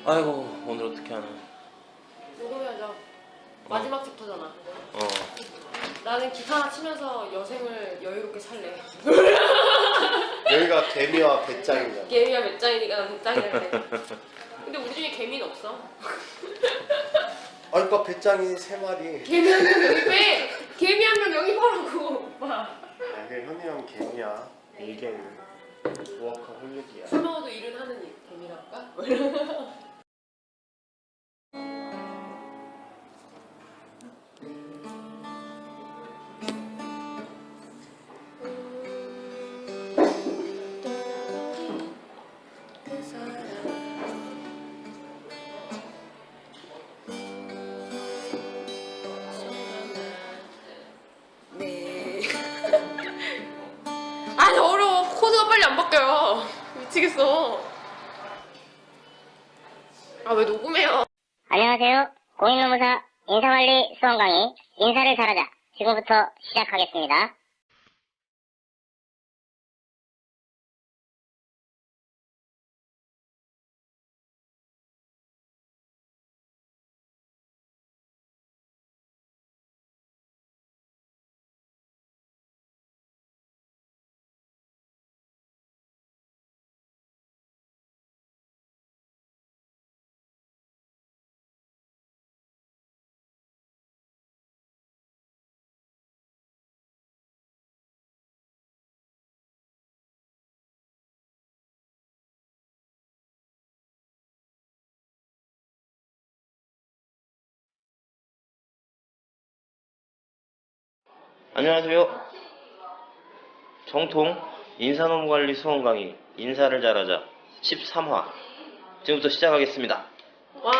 아이고, 오늘 어떻게 하나. 녹음해야죠. 마지막 챕터잖아. 나는 기타 치면서 여생을 여유롭게 살래. 여기가 개미와 배짱이잖아. 개미야 배짱이니까 난 배짱이랄래. 근데 우리 중에 개미는 없어. 아까 배짱이 3마리. 개미 한 명 영입해! 개미 한 명 영입하라고, 오빠. 아, 그래, 현이 형 개미야. 이게 워커홀릭이야. 술 먹어도 일은 하는 개미랄까? 아니 어려워. 코드가 빨리 안 바뀌어요. 미치겠어. 아 왜 녹음해요? 안녕하세요. 공인노무사 인사관리 수험 강의 인사를 잘하자. 지금부터 시작하겠습니다. 안녕하세요. 정통 인사노무관리 수험 강의 인사를 잘하자 13화 지금부터 시작하겠습니다. 와.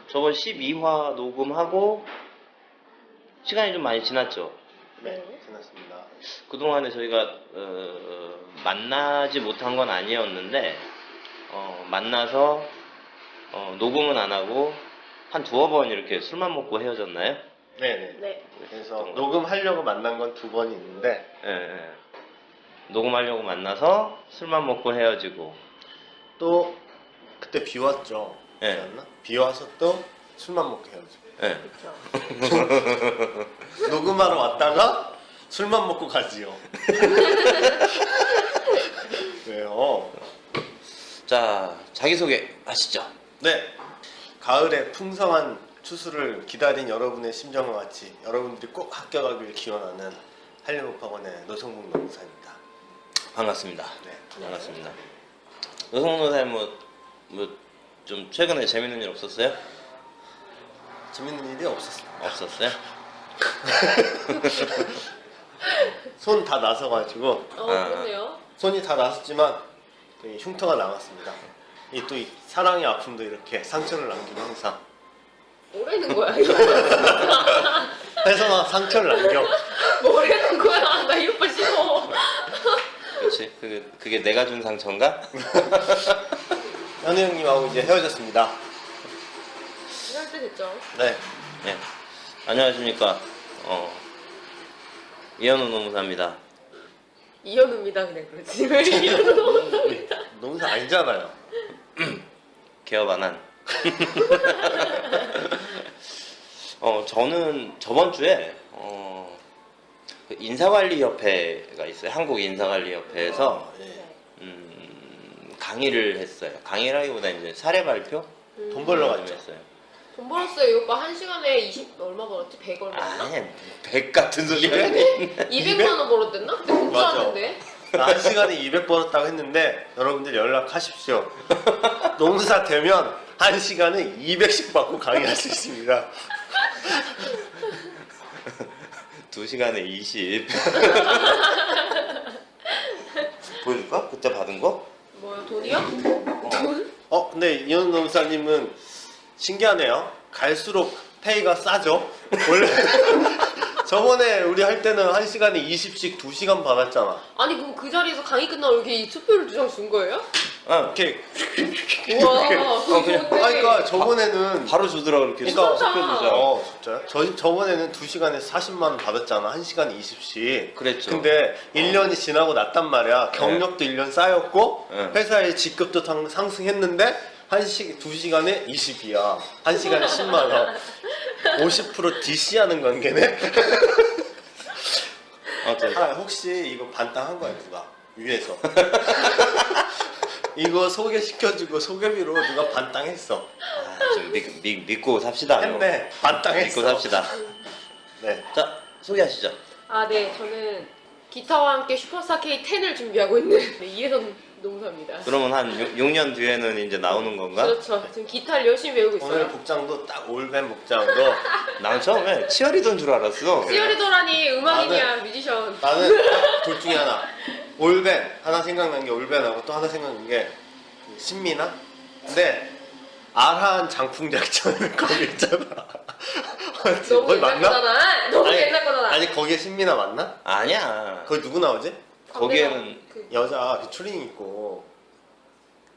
저번 12화 녹음하고 시간이 좀 많이 지났죠. 네, 지났습니다. 그동안에 저희가 만나지 못한 건 아니었는데 만나서 녹음은 안 하고 한 두어 번 이렇게 술만 먹고 헤어졌나요? 네네. 네. 그래서 녹음하려고 만난 건 2번 있는데, 예. 녹음하려고 만나서 술만 먹고 헤어지고 또 그때 비 왔죠. 네. 맞나? 비 와서 또 술만 먹고 헤어지고. 예. 녹음하러 왔다가 술만 먹고 가지요. 왜요? 자, 자기소개 하시죠. 네. 가을에 풍성한 추수를 기다린 여러분의 심정과 같이 여러분들이 꼭 합격하길 기원하는 한림업학원의 노성국 노무사입니다. 반갑습니다. 네. 반갑습니다. 노성훈 노사님 좀 최근에 재밌는 일 없었어요? 재밌는 일이 없었어요. 없었어요? 손 다 나서가지고 그렇네요. 손이 다 나섰지만 이 흉터가 남았습니다. 이 또 이 사랑의 아픔도 이렇게 상처를 남기고 항상 뭐라는 거야 이거? 해서나 상처를 남겨. 뭐라는 거야? 나 이 오빠 싫어. 그렇지. 그게 내가 준 상처인가? 현우 형님하고 이제 헤어졌습니다. 이럴 때 됐죠. 네. 네. 안녕하십니까. 이현우 노무사입니다. 이현우입니다 그냥 그렇지. 왜 이현우 노무사입니다. 노무사 아니잖아요. 개업 안 한. 저는 저번 주에 그 인사관리협회가 있어요. 한국인사관리협회에서 강의를 했어요. 강의라기보다 이제 사례 발표? 돈 벌러 갔죠. 했어요. 돈 벌었어요. 이 오빠 한 시간에 20 얼마 벌었지? 100 얼마였나? 아니, 100 같은 소리가 200만 원 벌었댔나? 근데 못 맞아. 살았는데. 한 시간에 200 벌었다고 했는데 여러분들 연락하십시오. 노무사 되면 한 시간에 200씩 받고 강의할 수 있습니다. 2시간에 20. 보여줄까? 그때 받은 거? 뭐야 돈이요? 근데 이현우 노무사님은 신기하네요. 갈수록 페이가 싸죠. 원래 저번에 우리 할 때는 한 시간에 20씩 2시간 받았잖아. 아니 그럼 그 자리에서 강의 끝나고 이렇게 이 투표를 2장 준 거예요? 이렇게 우와. 그냥- 그러니까 저번에는 바로 주더라고 이렇게 그러니까 섞여주자. 진짜요? 저번에는 2시간에 40만 원 받았잖아. 1시간에 20씩. 그랬죠. 근데 1년이 지나고 났단 말이야. 경력도 1년 쌓였고 네. 회사의 직급도 상승했는데 2시간에 20이야. 1시간에 10만 원. 50% DC 하는 관계네. 혹시 이거 반땅한 거야 누가? 위에서. 이거 소개시켜주고 소개비로 누가 반땅했어. 좀 믿고 삽시다. 했네. 반땅했어. 믿고 삽시다. 네. 자, 소개하시죠. 아, 네. 저는 기타와 함께 슈퍼스타 K10을 준비하고 있는 이혜선 농사입니다. 그러면 한 6년 뒤에는 이제 나오는 건가? 그렇죠. 지금 기타를 열심히 배우고 있어요. 오늘 복장도 딱 올밴 복장으로. 난 처음에 치어리더인 줄 알았어. 치어리더라니 음악인이야, 뮤지션. 나는 딱 둘 중에 하나. 올밴 하나 생각난 게 올밴하고 또 하나 생각난 게 신미나? 근데 아란 장풍작전 거기 있잖아. 맞지? 너무 거기 옛날 거잖아. 너무 옛날 거잖아. 아니 거기에 신미나 맞나? 아니야. 거기 누구 나오지? 거기에는 여자 그 추리닝 입고.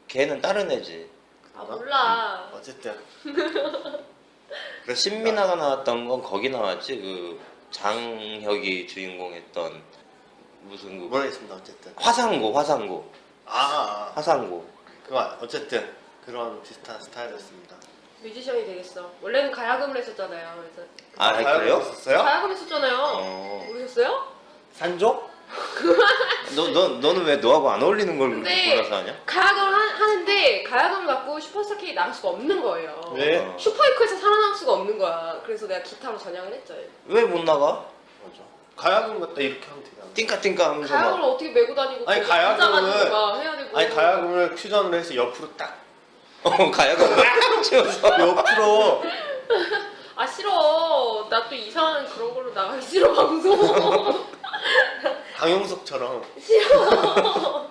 걔는 다른 애지. 아, 몰라. 어쨌든 신민아가 나왔던 건 거기 나왔지. 그 장혁이 주인공했던 무슨 그 모르겠습니다. 어쨌든 화상고. 아 화상고. 그거 어쨌든 그런 비슷한 스타일이었습니다. 뮤지션이 되겠어. 원래는 가야금을 했었잖아요. 그래서 아, 그래요? 했었어요? 가야금 했었잖아요. 어. 모르셨어요? 산조? 너는 왜 너하고 안 어울리는 걸 그렇게 근데 골라서 하냐? 가야금을 하는데 가야금을 갖고 슈퍼스타 K 나갈 수가 없는 거예요. 왜? 어. 슈퍼이크에서 살아남을 수가 없는 거야. 그래서 내가 기타로 전향을 했죠. 왜 못 나가? 맞아. 가야금 갖다 이렇게 하면 되잖아. 띵까띵까 하면서 가야금을 막 어떻게 메고 다니고 아니, 거기 앉아가지고 가야금을- 막 해야 되고. 아니 가야금을 퓨전으로 해서 옆으로 딱 가야금 막 치워서 옆으로 아 싫어. 나 또 이상한 그런 걸로 나가기 싫어 방송. 강용석처럼 싫어.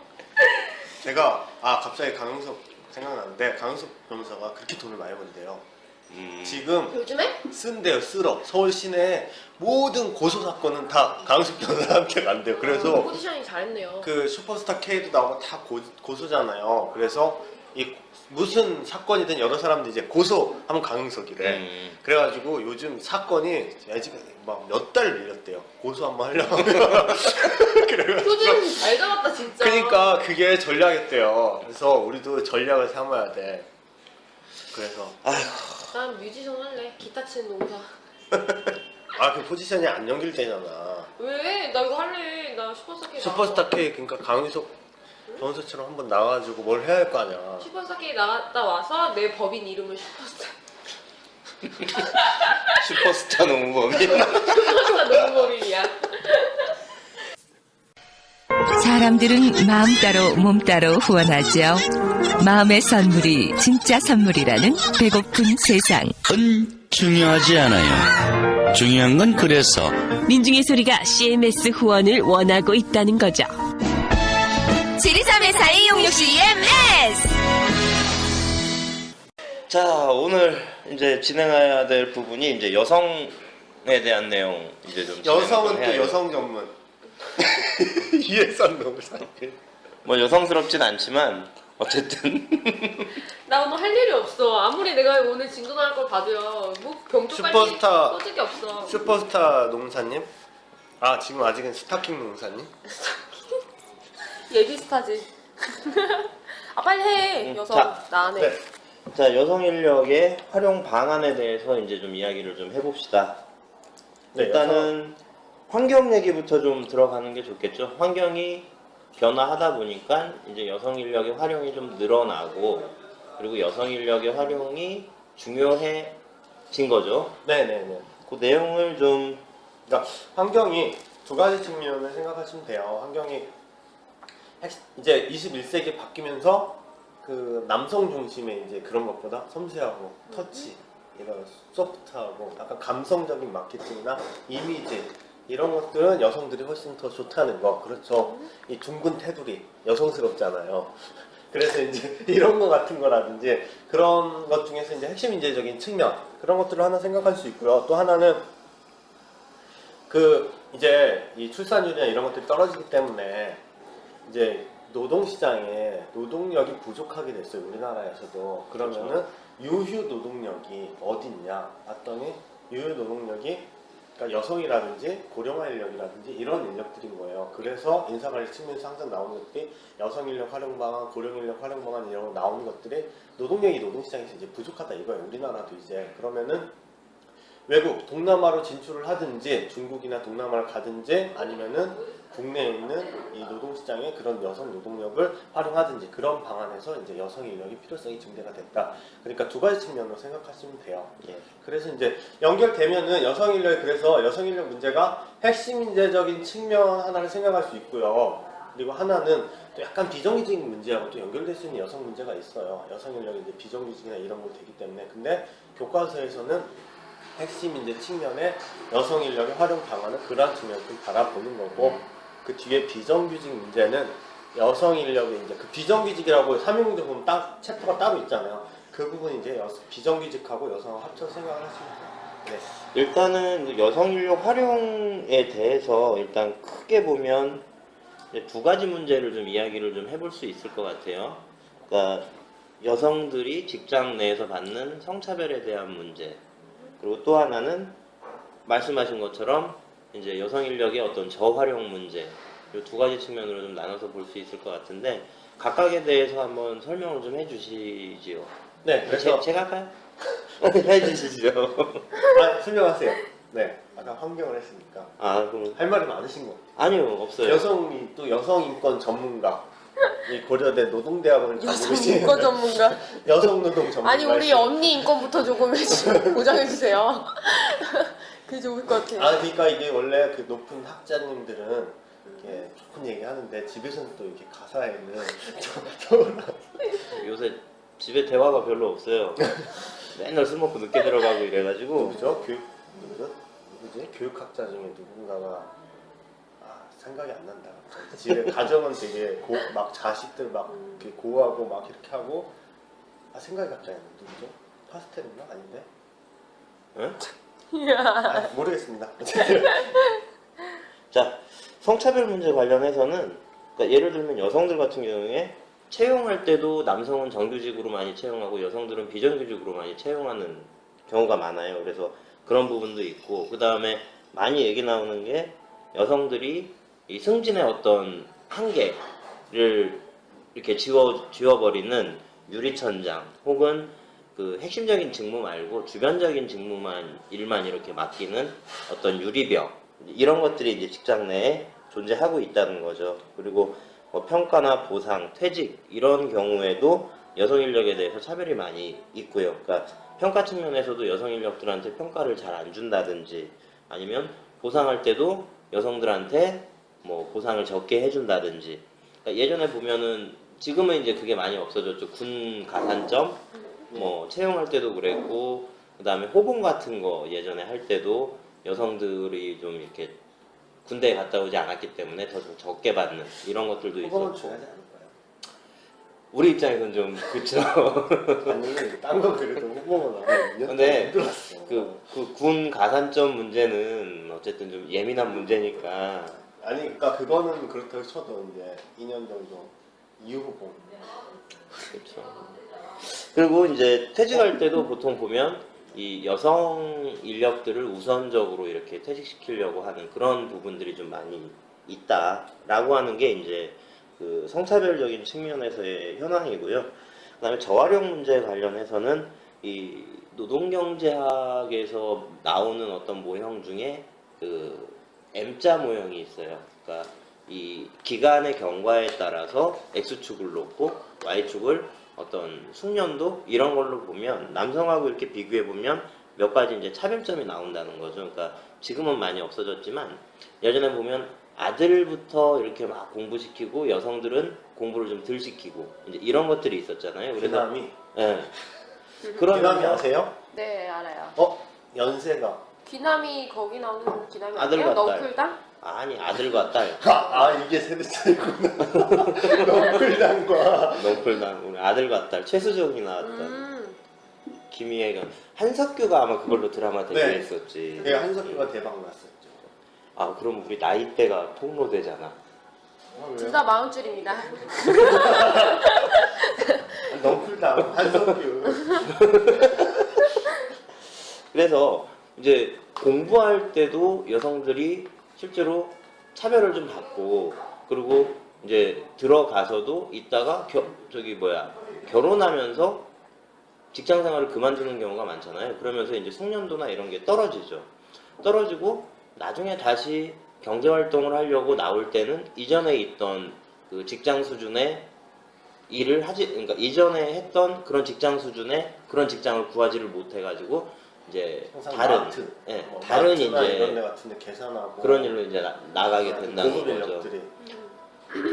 제가 갑자기 강용석 생각나는데 강용석 변호사가 그렇게 돈을 많이 번대요. 지금 요즘에? 쓴대요. 쓸어. 서울 시내 모든 고소 사건은 다 강용석 변호사한테 간대요. 그래서 포지션이 잘했네요. 그 슈퍼스타 K도 나오고 다 고소잖아요. 그래서 이 무슨 사건이든 여러 사람들이 이제 고소하면 강용석이래. 그래가지고 요즘 사건이 지금 막 몇 달 밀렸대요. 고소 한번 하려고 하면. 그래가지고 표준 잘 잡았다 진짜. 그러니까 그게 전략이었대요. 그래서 우리도 전략을 삼아야 돼. 그래서 난 뮤지션 할래. 기타 치는 농사. 그 포지션이 안 연결되잖아. 왜? 나 이거 할래. 나 슈퍼스타 K 슈퍼스타 K 그러니까 강용석 변호사처럼 한번 나와가지고 뭘 해야 할 거 아니야. 슈퍼스타 K 나갔다 와서 내 법인 이름을 슈퍼스타. 슈퍼스타 농구범이. 슈퍼스타 농구법인이야. 사람들은 마음 따로 몸 따로 후원하죠. 마음의 선물이 진짜 선물이라는 배고픈 세상. 은 중요하지 않아요. 중요한 건 그래서 민중의 소리가 CMS 후원을 원하고 있다는 거죠. 7234 용역 CMS! 자, 오늘 이제 진행해야 될 부분이 이제 여성에 대한 내용 이제 좀 여성은 진행을 또 해야 여성 전문. 이해선 너무 사실. 뭐 여성스럽진 않지만 어쨌든 나 오늘 할 일이 없어. 아무리 내가 오늘 진도 나갈 걸 봐도요. 뭐 병쪽까지 슈퍼스타- 써줄 게 없어. 슈퍼스타 농사님? 지금 아직은 스타킹 농사님? 예비 스타지. 아 빨리 해. 여성. 자, 나 안 해. 네. 자, 여성 인력의 활용 방안에 대해서 이제 좀 이야기를 좀 해봅시다. 네, 일단은 환경 얘기부터 좀 들어가는 게 좋겠죠. 환경이 변화하다 보니까 이제 여성 인력의 활용이 좀 늘어나고 그리고 여성 인력의 활용이 중요해진 거죠. 네네네. 그 내용을 좀 그러니까 환경이 두 가지 측면을 생각하시면 돼요. 환경이 이제 21세기 바뀌면서 그 남성 중심의 이제 그런 것보다 섬세하고 터치, 이런 소프트하고 약간 감성적인 마케팅이나 이미지 이런 것들은 여성들이 훨씬 더 좋다는 거. 그렇죠. 이 둥근 테두리 여성스럽잖아요. 그래서 이제 이런 거 같은 거라든지 그런 것 중에서 이제 핵심 인재적인 측면 그런 것들을 하나 생각할 수 있고요. 또 하나는 그 이제 이 출산율이나 이런 것들이 떨어지기 때문에 이제 노동시장에 노동력이 부족하게 됐어요. 우리나라에서도. 그러면은 유휴 노동력이 어디 있냐 봤더니 유휴 노동력이 그러니까 여성이라든지 고령화 인력이라든지 이런 인력들인 거예요. 그래서 인사관리 측면에서 항상 나오는 것들이 여성 인력 활용 방안, 고령 인력 활용 방안 이런 거 나오는 것들이 노동력이 노동시장에서 이제 부족하다 이거예요. 우리나라도 이제. 그러면은 외국 동남아로 진출을 하든지 중국이나 동남아를 가든지 아니면은 국내에 있는 이 노동시장에 그런 여성 노동력을 활용하든지 그런 방안에서 이제 여성 인력의 필요성이 증대가 됐다. 그러니까 두 가지 측면으로 생각하시면 돼요. 예. 그래서 이제 연결되면은 여성 인력이 그래서 여성 인력 문제가 핵심 인재적인 측면 하나를 생각할 수 있고요. 그리고 하나는 또 약간 비정규직인 문제하고 또 연결될 수 있는 여성 문제가 있어요. 여성 인력이 이제 비정규직이나 이런 거 되기 때문에. 근데 교과서에서는 핵심 인재 측면에 여성 인력의 활용 방안은 그러한 측면을 좀 바라보는 거고 그 뒤에 비정규직 문제는 여성 인력의 이제 그 비정규직이라고 삼형제 보면 딱 챕터가 따로 있잖아요. 그 부분이 이제 비정규직하고 여성을 합쳐서 생각을 하시면 돼요. 네. 일단은 여성 인력 활용에 대해서 일단 크게 보면 이제 두 가지 문제를 좀 이야기를 좀 해볼 수 있을 것 같아요. 그러니까 여성들이 직장 내에서 받는 성차별에 대한 문제, 그리고 또 하나는 말씀하신 것처럼 이제 여성 인력의 어떤 저활용 문제, 이 두 가지 측면으로 좀 나눠서 볼 수 있을 것 같은데 각각에 대해서 한번 설명을 좀 해주시지요. 네, 그래서 제가 할까요? 해주시죠. 설명하세요. 네, 아까 환경을 했으니까 아 그럼 할 말이 많으신 것 같아요. 아니요 없어요. 여성이 또 여성 인권 전문가, 이 고려대 노동대학원을 다니고 여성 계신 인권 전문가. 여성 노동 전문가. 아니 우리 언니 인권부터 조금 보장해 주세요. 그게 좋을 것 같아요. 아, 그러니까 이게 원래 그 높은 학자님들은 이렇게 좋은 얘기 하는데 집에서는 또 이렇게 가사에는 요새 집에 대화가 별로 없어요. 맨날 술 먹고 늦게 들어가고 이래가지고. 누구죠? 누구지? 교육학자 중에 누군가가 생각이 안 난다. 갑자기. 집에 가정은 되게 막 자식들 막 이렇게 고하고 막 이렇게 하고 생각이 갑자기 안 나. 누구죠? 파스텔인가? 아닌데? 응? 모르겠습니다. 자, 성차별 문제 관련해서는 그러니까 예를 들면 여성들 같은 경우에 채용할 때도 남성은 정규직으로 많이 채용하고 여성들은 비정규직으로 많이 채용하는 경우가 많아요. 그래서 그런 부분도 있고, 그 다음에 많이 얘기 나오는 게 여성들이 이 승진의 어떤 한계를 이렇게 지워버리는 유리천장 혹은 그 핵심적인 직무 말고 주변적인 일만 이렇게 맡기는 어떤 유리벽, 이런 것들이 이제 직장 내에 존재하고 있다는 거죠. 그리고 뭐 평가나 보상, 퇴직 이런 경우에도 여성 인력에 대해서 차별이 많이 있고요. 그러니까 평가 측면에서도 여성 인력들한테 평가를 잘 안 준다든지 아니면 보상할 때도 여성들한테 뭐 보상을 적게 해준다든지. 그러니까 예전에 보면은 지금은 이제 그게 많이 없어졌죠. 군 가산점 뭐 채용할 때도 그랬고, 그 다음에 호봉 같은 거 예전에 할 때도 여성들이 좀 이렇게 군대에 갔다 오지 않았기 때문에 더 좀 적게 받는 이런 것들도 그거는 있었고. 줘야지 않을까요? 우리 입장에서는 좀 그쵸. 아니, 딴 거 그래도 홍보만 하면 근데 힘들었어. 그 군 가산점 문제는 어쨌든 좀 예민한 문제니까. 아니, 그러니까 그거는 그렇다고 쳐도 이제 2년 정도 이후봉. 그렇죠. 그리고 이제 퇴직할 때도 보통 보면 이 여성 인력들을 우선적으로 이렇게 퇴직시키려고 하는 그런 부분들이 좀 많이 있다라고 하는 게 이제 그 성차별적인 측면에서의 현황이고요. 그다음에 저활용 문제 관련해서는 이 노동경제학에서 나오는 어떤 모형 중에 그 M자 모형이 있어요. 그러니까 이 기간의 경과에 따라서 X축을 놓고 Y축을 어떤 숙련도 이런 걸로 보면 남성하고 이렇게 비교해 보면 몇 가지 이제 차별점이 나온다는 거죠. 그러니까 지금은 많이 없어졌지만 예전에 보면 아들부터 이렇게 막 공부시키고 여성들은 공부를 좀 덜 시키고 이제 이런 것들이 있었잖아요. 그래서 기남이. 예. 기남이 아세요? 네 알아요. 연세가. 귀남이 거기 나오는 귀남이 아들과 아니에요? 딸. 너클당? 아니 아들과 딸. 이게 세대 차이구나. 너클당과. 넝쿨당 우리 아들과 딸 최수정이 나왔던 김희애가 한석규가 아마 그걸로 드라마 데뷔했었지. 네, 한석규가 대박 났었죠. 아 그럼 우리 나이대가 폭로되잖아. 둘 저보다 40줄입니다. 너무 쿨다. 한석규. 그래서 이제 공부할 때도 여성들이 실제로 차별을 좀 받고, 그리고 이제 들어가서도 있다가 결혼하면서 직장 생활을 그만두는 경우가 많잖아요. 그러면서 이제 숙련도나 이런 게 떨어지죠. 떨어지고 나중에 다시 경제 활동을 하려고 나올 때는 이전에 있던 그 직장 수준의 일을 그러니까 이전에 했던 그런 직장 수준의 그런 직장을 구하지를 못해가지고 이제 다른 마트, 다른 마트나 이제 이런 데 같은데 계산하고 그런 일로 이제 나가게 된다는 고급 거죠. 인력들이.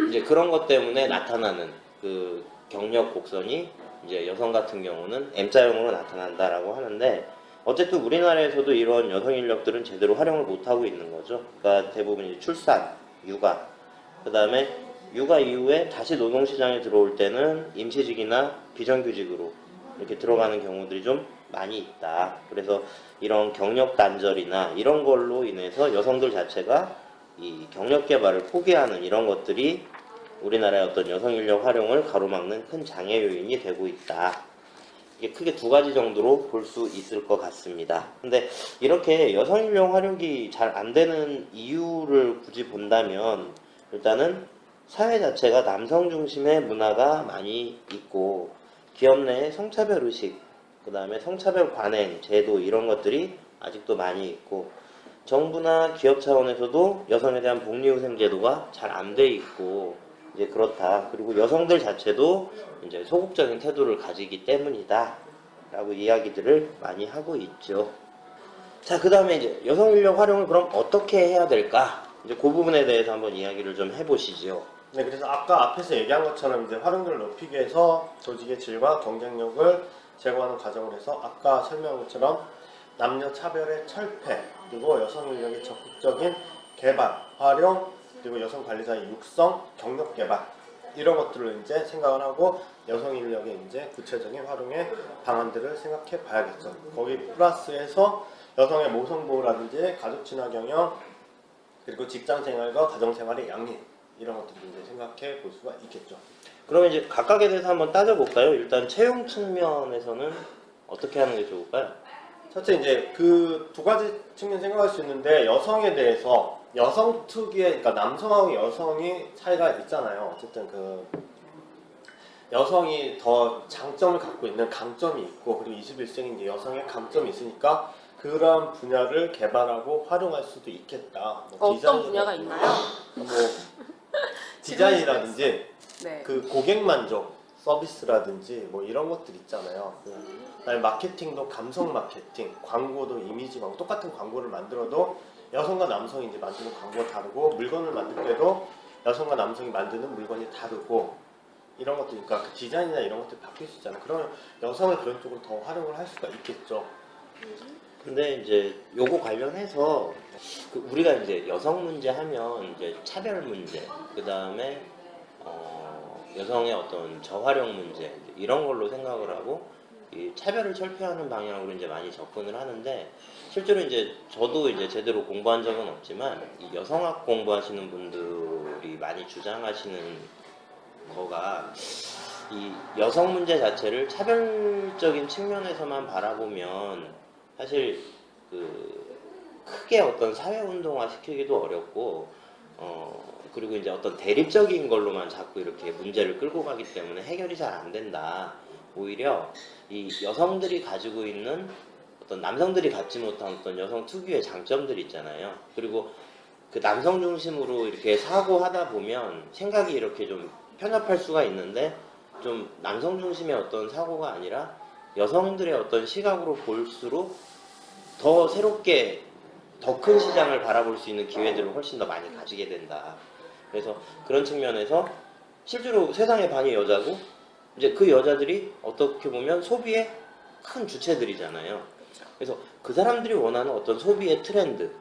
이제 그런 것 때문에 나타나는 그 경력 곡선이 이제 여성 같은 경우는 M자형으로 나타난다라고 하는데, 어쨌든 우리나라에서도 이런 여성 인력들은 제대로 활용을 못하고 있는 거죠. 그러니까 대부분 이제 출산, 육아, 그 다음에 육아 이후에 다시 노동시장에 들어올 때는 임시직이나 비정규직으로 이렇게 들어가는 경우들이 좀 많이 있다. 그래서 이런 경력 단절이나 이런 걸로 인해서 여성들 자체가 이 경력 개발을 포기하는 이런 것들이 우리나라의 어떤 여성 인력 활용을 가로막는 큰 장애 요인이 되고 있다. 이게 크게 두 가지 정도로 볼 수 있을 것 같습니다. 근데 이렇게 여성 인력 활용이 잘 안 되는 이유를 굳이 본다면, 일단은 사회 자체가 남성 중심의 문화가 많이 있고, 기업 내에 성차별 의식, 그 다음에 성차별 관행, 제도 이런 것들이 아직도 많이 있고, 정부나 기업 차원에서도 여성에 대한 복리후생 제도가 잘 안 돼 있고, 이제 그렇다. 그리고 여성들 자체도 이제 소극적인 태도를 가지기 때문이다. 라고 이야기들을 많이 하고 있죠. 자, 그 다음에 이제 여성 인력 활용을 그럼 어떻게 해야 될까? 이제 그 부분에 대해서 한번 이야기를 좀 해보시죠. 네, 그래서 아까 앞에서 얘기한 것처럼 이제 활용도를 높이기 위해서 조직의 질과 경쟁력을 제고하는 과정을 해서 아까 설명한 것처럼 남녀 차별의 철폐, 그리고 여성 인력의 적극적인 개발, 활용, 그리고 여성 관리자의 육성, 경력 개발 이런 것들을 이제 생각을 하고 여성 인력의 이제 구체적인 활용의 방안들을 생각해 봐야겠죠. 거기 플러스해서 여성의 모성 보호라든지 가족 친화 경영, 그리고 직장 생활과 가정 생활의 양립 이런 것들을 이제 생각해 볼 수가 있겠죠. 그러면 이제 각각에 대해서 한번 따져볼까요? 일단 채용 측면에서는 어떻게 하는 게 좋을까요? 첫째 이제 그 두 가지 측면 생각할 수 있는데, 여성에 대해서 여성 특유의, 그러니까 남성하고 여성이 차이가 있잖아요. 어쨌든 그 여성이 더 장점을 갖고 있는 강점이 있고, 그리고 21세기 이제 여성의 강점이 있으니까 그런 분야를 개발하고 활용할 수도 있겠다. 뭐 어떤 분야가 있나요? 뭐 디자인이라든지 네. 그 고객 만족 서비스라든지 뭐 이런 것들 있잖아요. 그다음에 마케팅도 감성 마케팅, 광고도 이미지 광고, 똑같은 광고를 만들어도 여성과 남성이 이제 만드는 광고가 다르고, 물건을 만들 때도 여성과 남성이 만드는 물건이 다르고, 이런 것들, 그러니까 그 디자인이나 이런 것들이 바뀔 수 있잖아요. 그러면 여성을 그런 쪽으로 더 활용을 할 수가 있겠죠. 근데 이제 요거 관련해서 우리가 이제 여성 문제 하면 이제 차별 문제, 그 다음에 여성의 어떤 저활용 문제 이런 걸로 생각을 하고 이 차별을 철폐하는 방향으로 이제 많이 접근을 하는데, 실제로 이제 저도 이제 제대로 공부한 적은 없지만 이 여성학 공부하시는 분들이 많이 주장하시는 거가, 이 여성 문제 자체를 차별적인 측면에서만 바라보면 사실 그 크게 어떤 사회 운동화 시키기도 어렵고, 그리고 이제 어떤 대립적인 걸로만 자꾸 이렇게 문제를 끌고 가기 때문에 해결이 잘 안 된다. 오히려 이 여성들이 가지고 있는 어떤 남성들이 갖지 못한 어떤 여성 특유의 장점들이 있잖아요. 그리고 그 남성 중심으로 이렇게 사고하다 보면 생각이 이렇게 좀 편협할 수가 있는데, 좀 남성 중심의 어떤 사고가 아니라 여성들의 어떤 시각으로 볼수록 더 새롭게 더 큰 시장을 바라볼 수 있는 기회들을 훨씬 더 많이 가지게 된다. 그래서 그런 측면에서 실제로 세상의 반이 여자고, 이제 그 여자들이 어떻게 보면 소비의 큰 주체들이잖아요. 그래서 그 사람들이 원하는 어떤 소비의 트렌드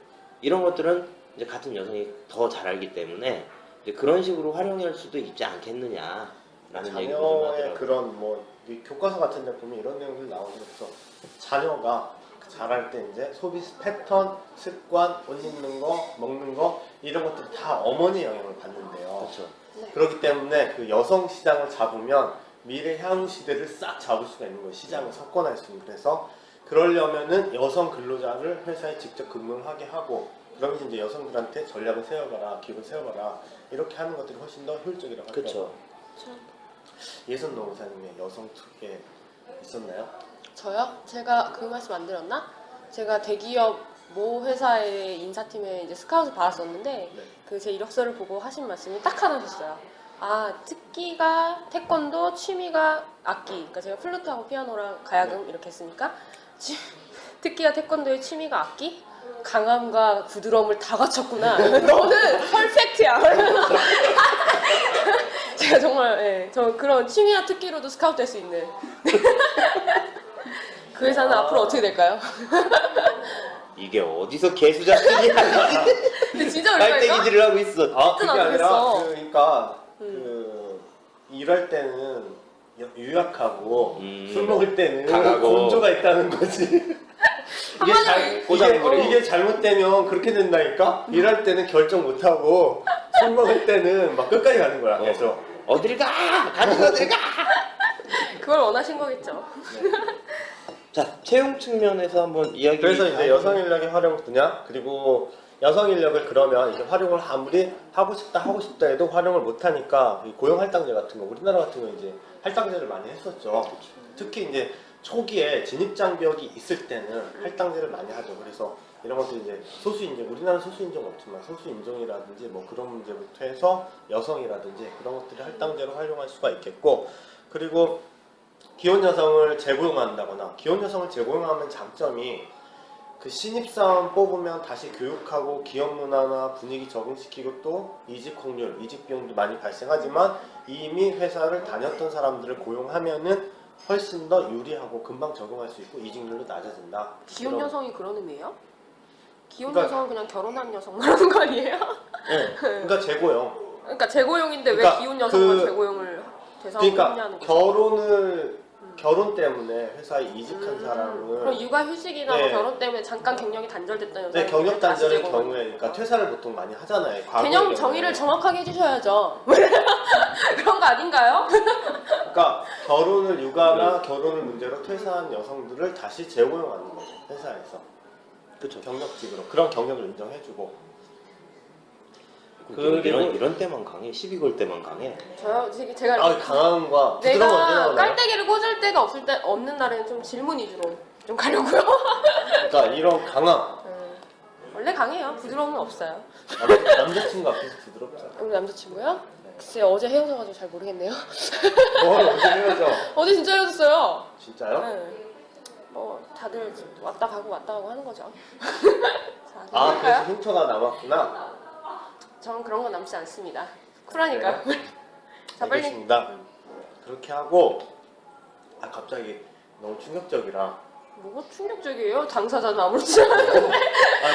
이런 것들은 이제 같은 여성이 더 잘 알기 때문에 이제 그런 식으로 활용할 수도 있지 않겠느냐라는 얘기를 좀 자녀의 하더라고요. 그런 뭐 이 교과서 같은 데 보면 이런 내용들이 나오는 거죠. 자녀가 자랄 때 이제 소비 패턴, 습관, 옷 입는 거, 먹는 거 이런 것들이 다 어머니 영향을 받는데요. 그렇죠. 그렇기 때문에 그 여성 시장을 잡으면 미래 향후 시대를 싹 잡을 수가 있는 거예요. 시장을 석권할 수 있는. 그래서 그러려면은 여성 근로자를 회사에 직접 근무를 하게 하고, 그러면서 이제 여성들한테 전략을 세워봐라, 기획을 세워봐라, 이렇게 하는 것들이 훨씬 더 효율적이라고 하더라고요. 그렇죠. 예선 노무사님의 여성 투기에 있었나요? 저요? 제가 그 말씀 안 드렸나? 제가 대기업 모 회사의 인사팀에 이제 스카웃을 받았었는데 네. 그 제 이력서를 보고 하신 말씀이 딱 하나 하셨어요. 아, 특기가 태권도, 취미가 악기. 그러니까 제가 플루트하고 피아노랑 가야금 이렇게 했으니까 특기가 태권도의 취미가 악기? 강함과 부드러움을 다 갖췄구나. 너는 퍼펙트야. 제가 정말 저 그런 취미와 특기로도 스카우트 될 수 있는 그 회사는 앞으로 어떻게 될까요? 이게 어디서 개수작전이야? 근데 진짜 그럴까요? 깔때기질을 하고 있어. 아, 그게 진짜 아니라 나쁘겠어. 그러니까 그 일할 때는 유약하고 술 먹을 때는 강하고. 곤조가 있다는 거지. 이게 잘못되면 그렇게 된다니까. 일할 때는 결정 못하고 술 먹을 때는 막 끝까지 가는 거야. 그래서 어딜 가! 가는 어딜 가! 그걸 원하신 거겠죠. 자, 채용 측면에서 한번 이야기. 그래서 이제 여성 인력의 활용 분야, 그리고 여성 인력을 그러면 이제 활용을 아무리 하고 싶다 해도 활용을 못 하니까 고용 할당제 같은 거, 우리나라 같은 경우 이제 할당제를 많이 했었죠. 특히 이제 초기에 진입 장벽이 있을 때는 할당제를 많이 하죠. 그래서 이런 것들 이제 소수 인종, 우리나라는 소수 인종 없지만 소수 인종이라든지 뭐 그런 문제부터 해서 여성이라든지 그런 것들을 할당제로 활용할 수가 있겠고, 그리고 기혼 여성을 재고용한다거나, 기혼 여성을 재고용하면 장점이 그 신입사원 뽑으면 다시 교육하고 기업 문화나 분위기 적응시키고 또 이직 확률, 이직 비용도 많이 발생하지만 이미 회사를 다녔던 사람들을 고용하면은 훨씬 더 유리하고 금방 적응할 수 있고 이직률도 낮아진다. 기혼 그런- 여성이 그런 의미예요? 기혼 그러니까- 여성은 그냥 결혼한 여성 말하는 거 아니에요? 네. 그러니까 재고용. 그러니까 재고용인데 그러니까 왜 기혼 여성만 그- 재고용을 대상으로 그러니까 했냐는 거죠. 결혼 때문에 회사에 이직한 그럼 사람을 육아휴직이나 네. 뭐 결혼 때문에 잠깐 경력이 단절됐던 여성 경력 단절의 경우에 그러니까 퇴사를 보통 많이 하잖아요. 과거의 개념 경우에. 정의를 정확하게 해주셔야죠. 그런 거 아닌가요? 그러니까 결혼을 육아나 결혼을 문제로 퇴사한 여성들을 다시 재고용하는 거죠. 회사에서. 그렇죠. 경력직으로 그런 경력을 인정해주고. 이런 때만 강해. 시비 걸 때만 강해. 저요 제가 강함과 부드러운 언제 내가 나오나요? 깔때기를 꽂을 때가 없는 날에는 좀 질문 위주로 좀 가려고요. 그러니까 이런 강함. 원래 강해요. 부드러움은 없어요. 남자친구 앞에서 부드럽죠. 우리 남자친구요? 글쎄 어제 헤어져가지고 잘 모르겠네요. 언제 헤어져? 어제 진짜 헤어졌어요. 진짜요? 네. 뭐 다들 왔다 가고 하는 거죠. 자, 아, 그래서 그럴까요? 흉터가 남았구나. 저는 그런 건 남지 않습니다. 쿨하니까. 자, 빨리. 알겠습니다. 그렇게 하고 갑자기 너무 충격적이라. 뭐가 충격적이에요? 당사자는 아무렇지 않은데.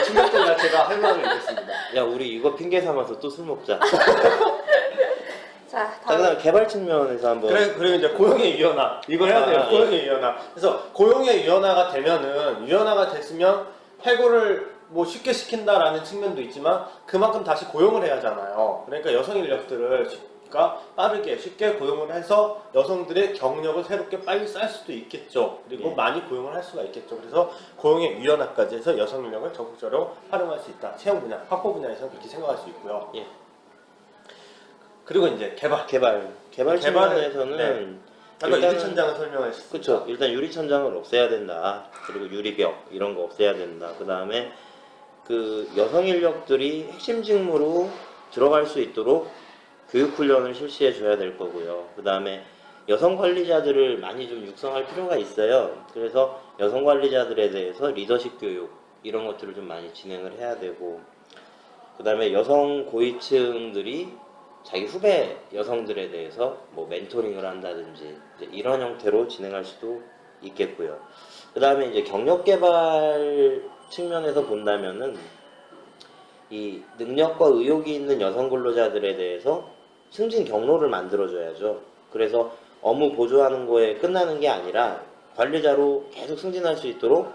충격적이라 제가 할 말을 읽겠습니다. 야, 우리 이거 핑계 삼아서 또 술 먹자. 자, 자, 다음. 그다음 개발 측면에서 한번. 그리고 이제 고용의 유연화 이거 해야 돼요. 아, 고용의 유연화. 그래서 고용의 유연화가 되면은 유연화가 됐으면 해고를 뭐 쉽게 시킨다라는 측면도 있지만 그만큼 다시 고용을 해야 하잖아요. 그러니까 여성 인력들을 빠르게 쉽게 고용을 해서 여성들의 경력을 새롭게 빨리 쌓을 수도 있겠죠. 그리고 예. 많이 고용을 할 수가 있겠죠. 그래서 고용의 유연화까지 해서 여성 인력을 적극적으로 활용할 수 있다. 채용 분야, 확보 분야에서 그렇게 생각할 수 있고요. 예. 그리고 이제 개발 개발 측면에서는 네. 아까 유리천장을 설명하셨습니다. 그렇죠. 일단 유리천장을 없애야 된다. 그리고 유리벽 이런 거 없애야 된다. 그 다음에 그 여성 인력들이 핵심 직무로 들어갈 수 있도록 교육 훈련을 실시해 줘야 될 거고요. 그 다음에 여성 관리자들을 많이 좀 육성할 필요가 있어요. 그래서 여성 관리자들에 대해서 리더십 교육 이런 것들을 좀 많이 진행을 해야 되고, 그 다음에 여성 고위층들이 자기 후배 여성들에 대해서 뭐 멘토링을 한다든지 이제 이런 형태로 진행할 수도 있겠고요. 그 다음에 이제 경력 개발 측면에서 본다면은 이 능력과 의욕이 있는 여성 근로자들에 대해서 승진 경로를 만들어줘야죠. 그래서 업무 보조하는 거에 끝나는 게 아니라 관리자로 계속 승진할 수 있도록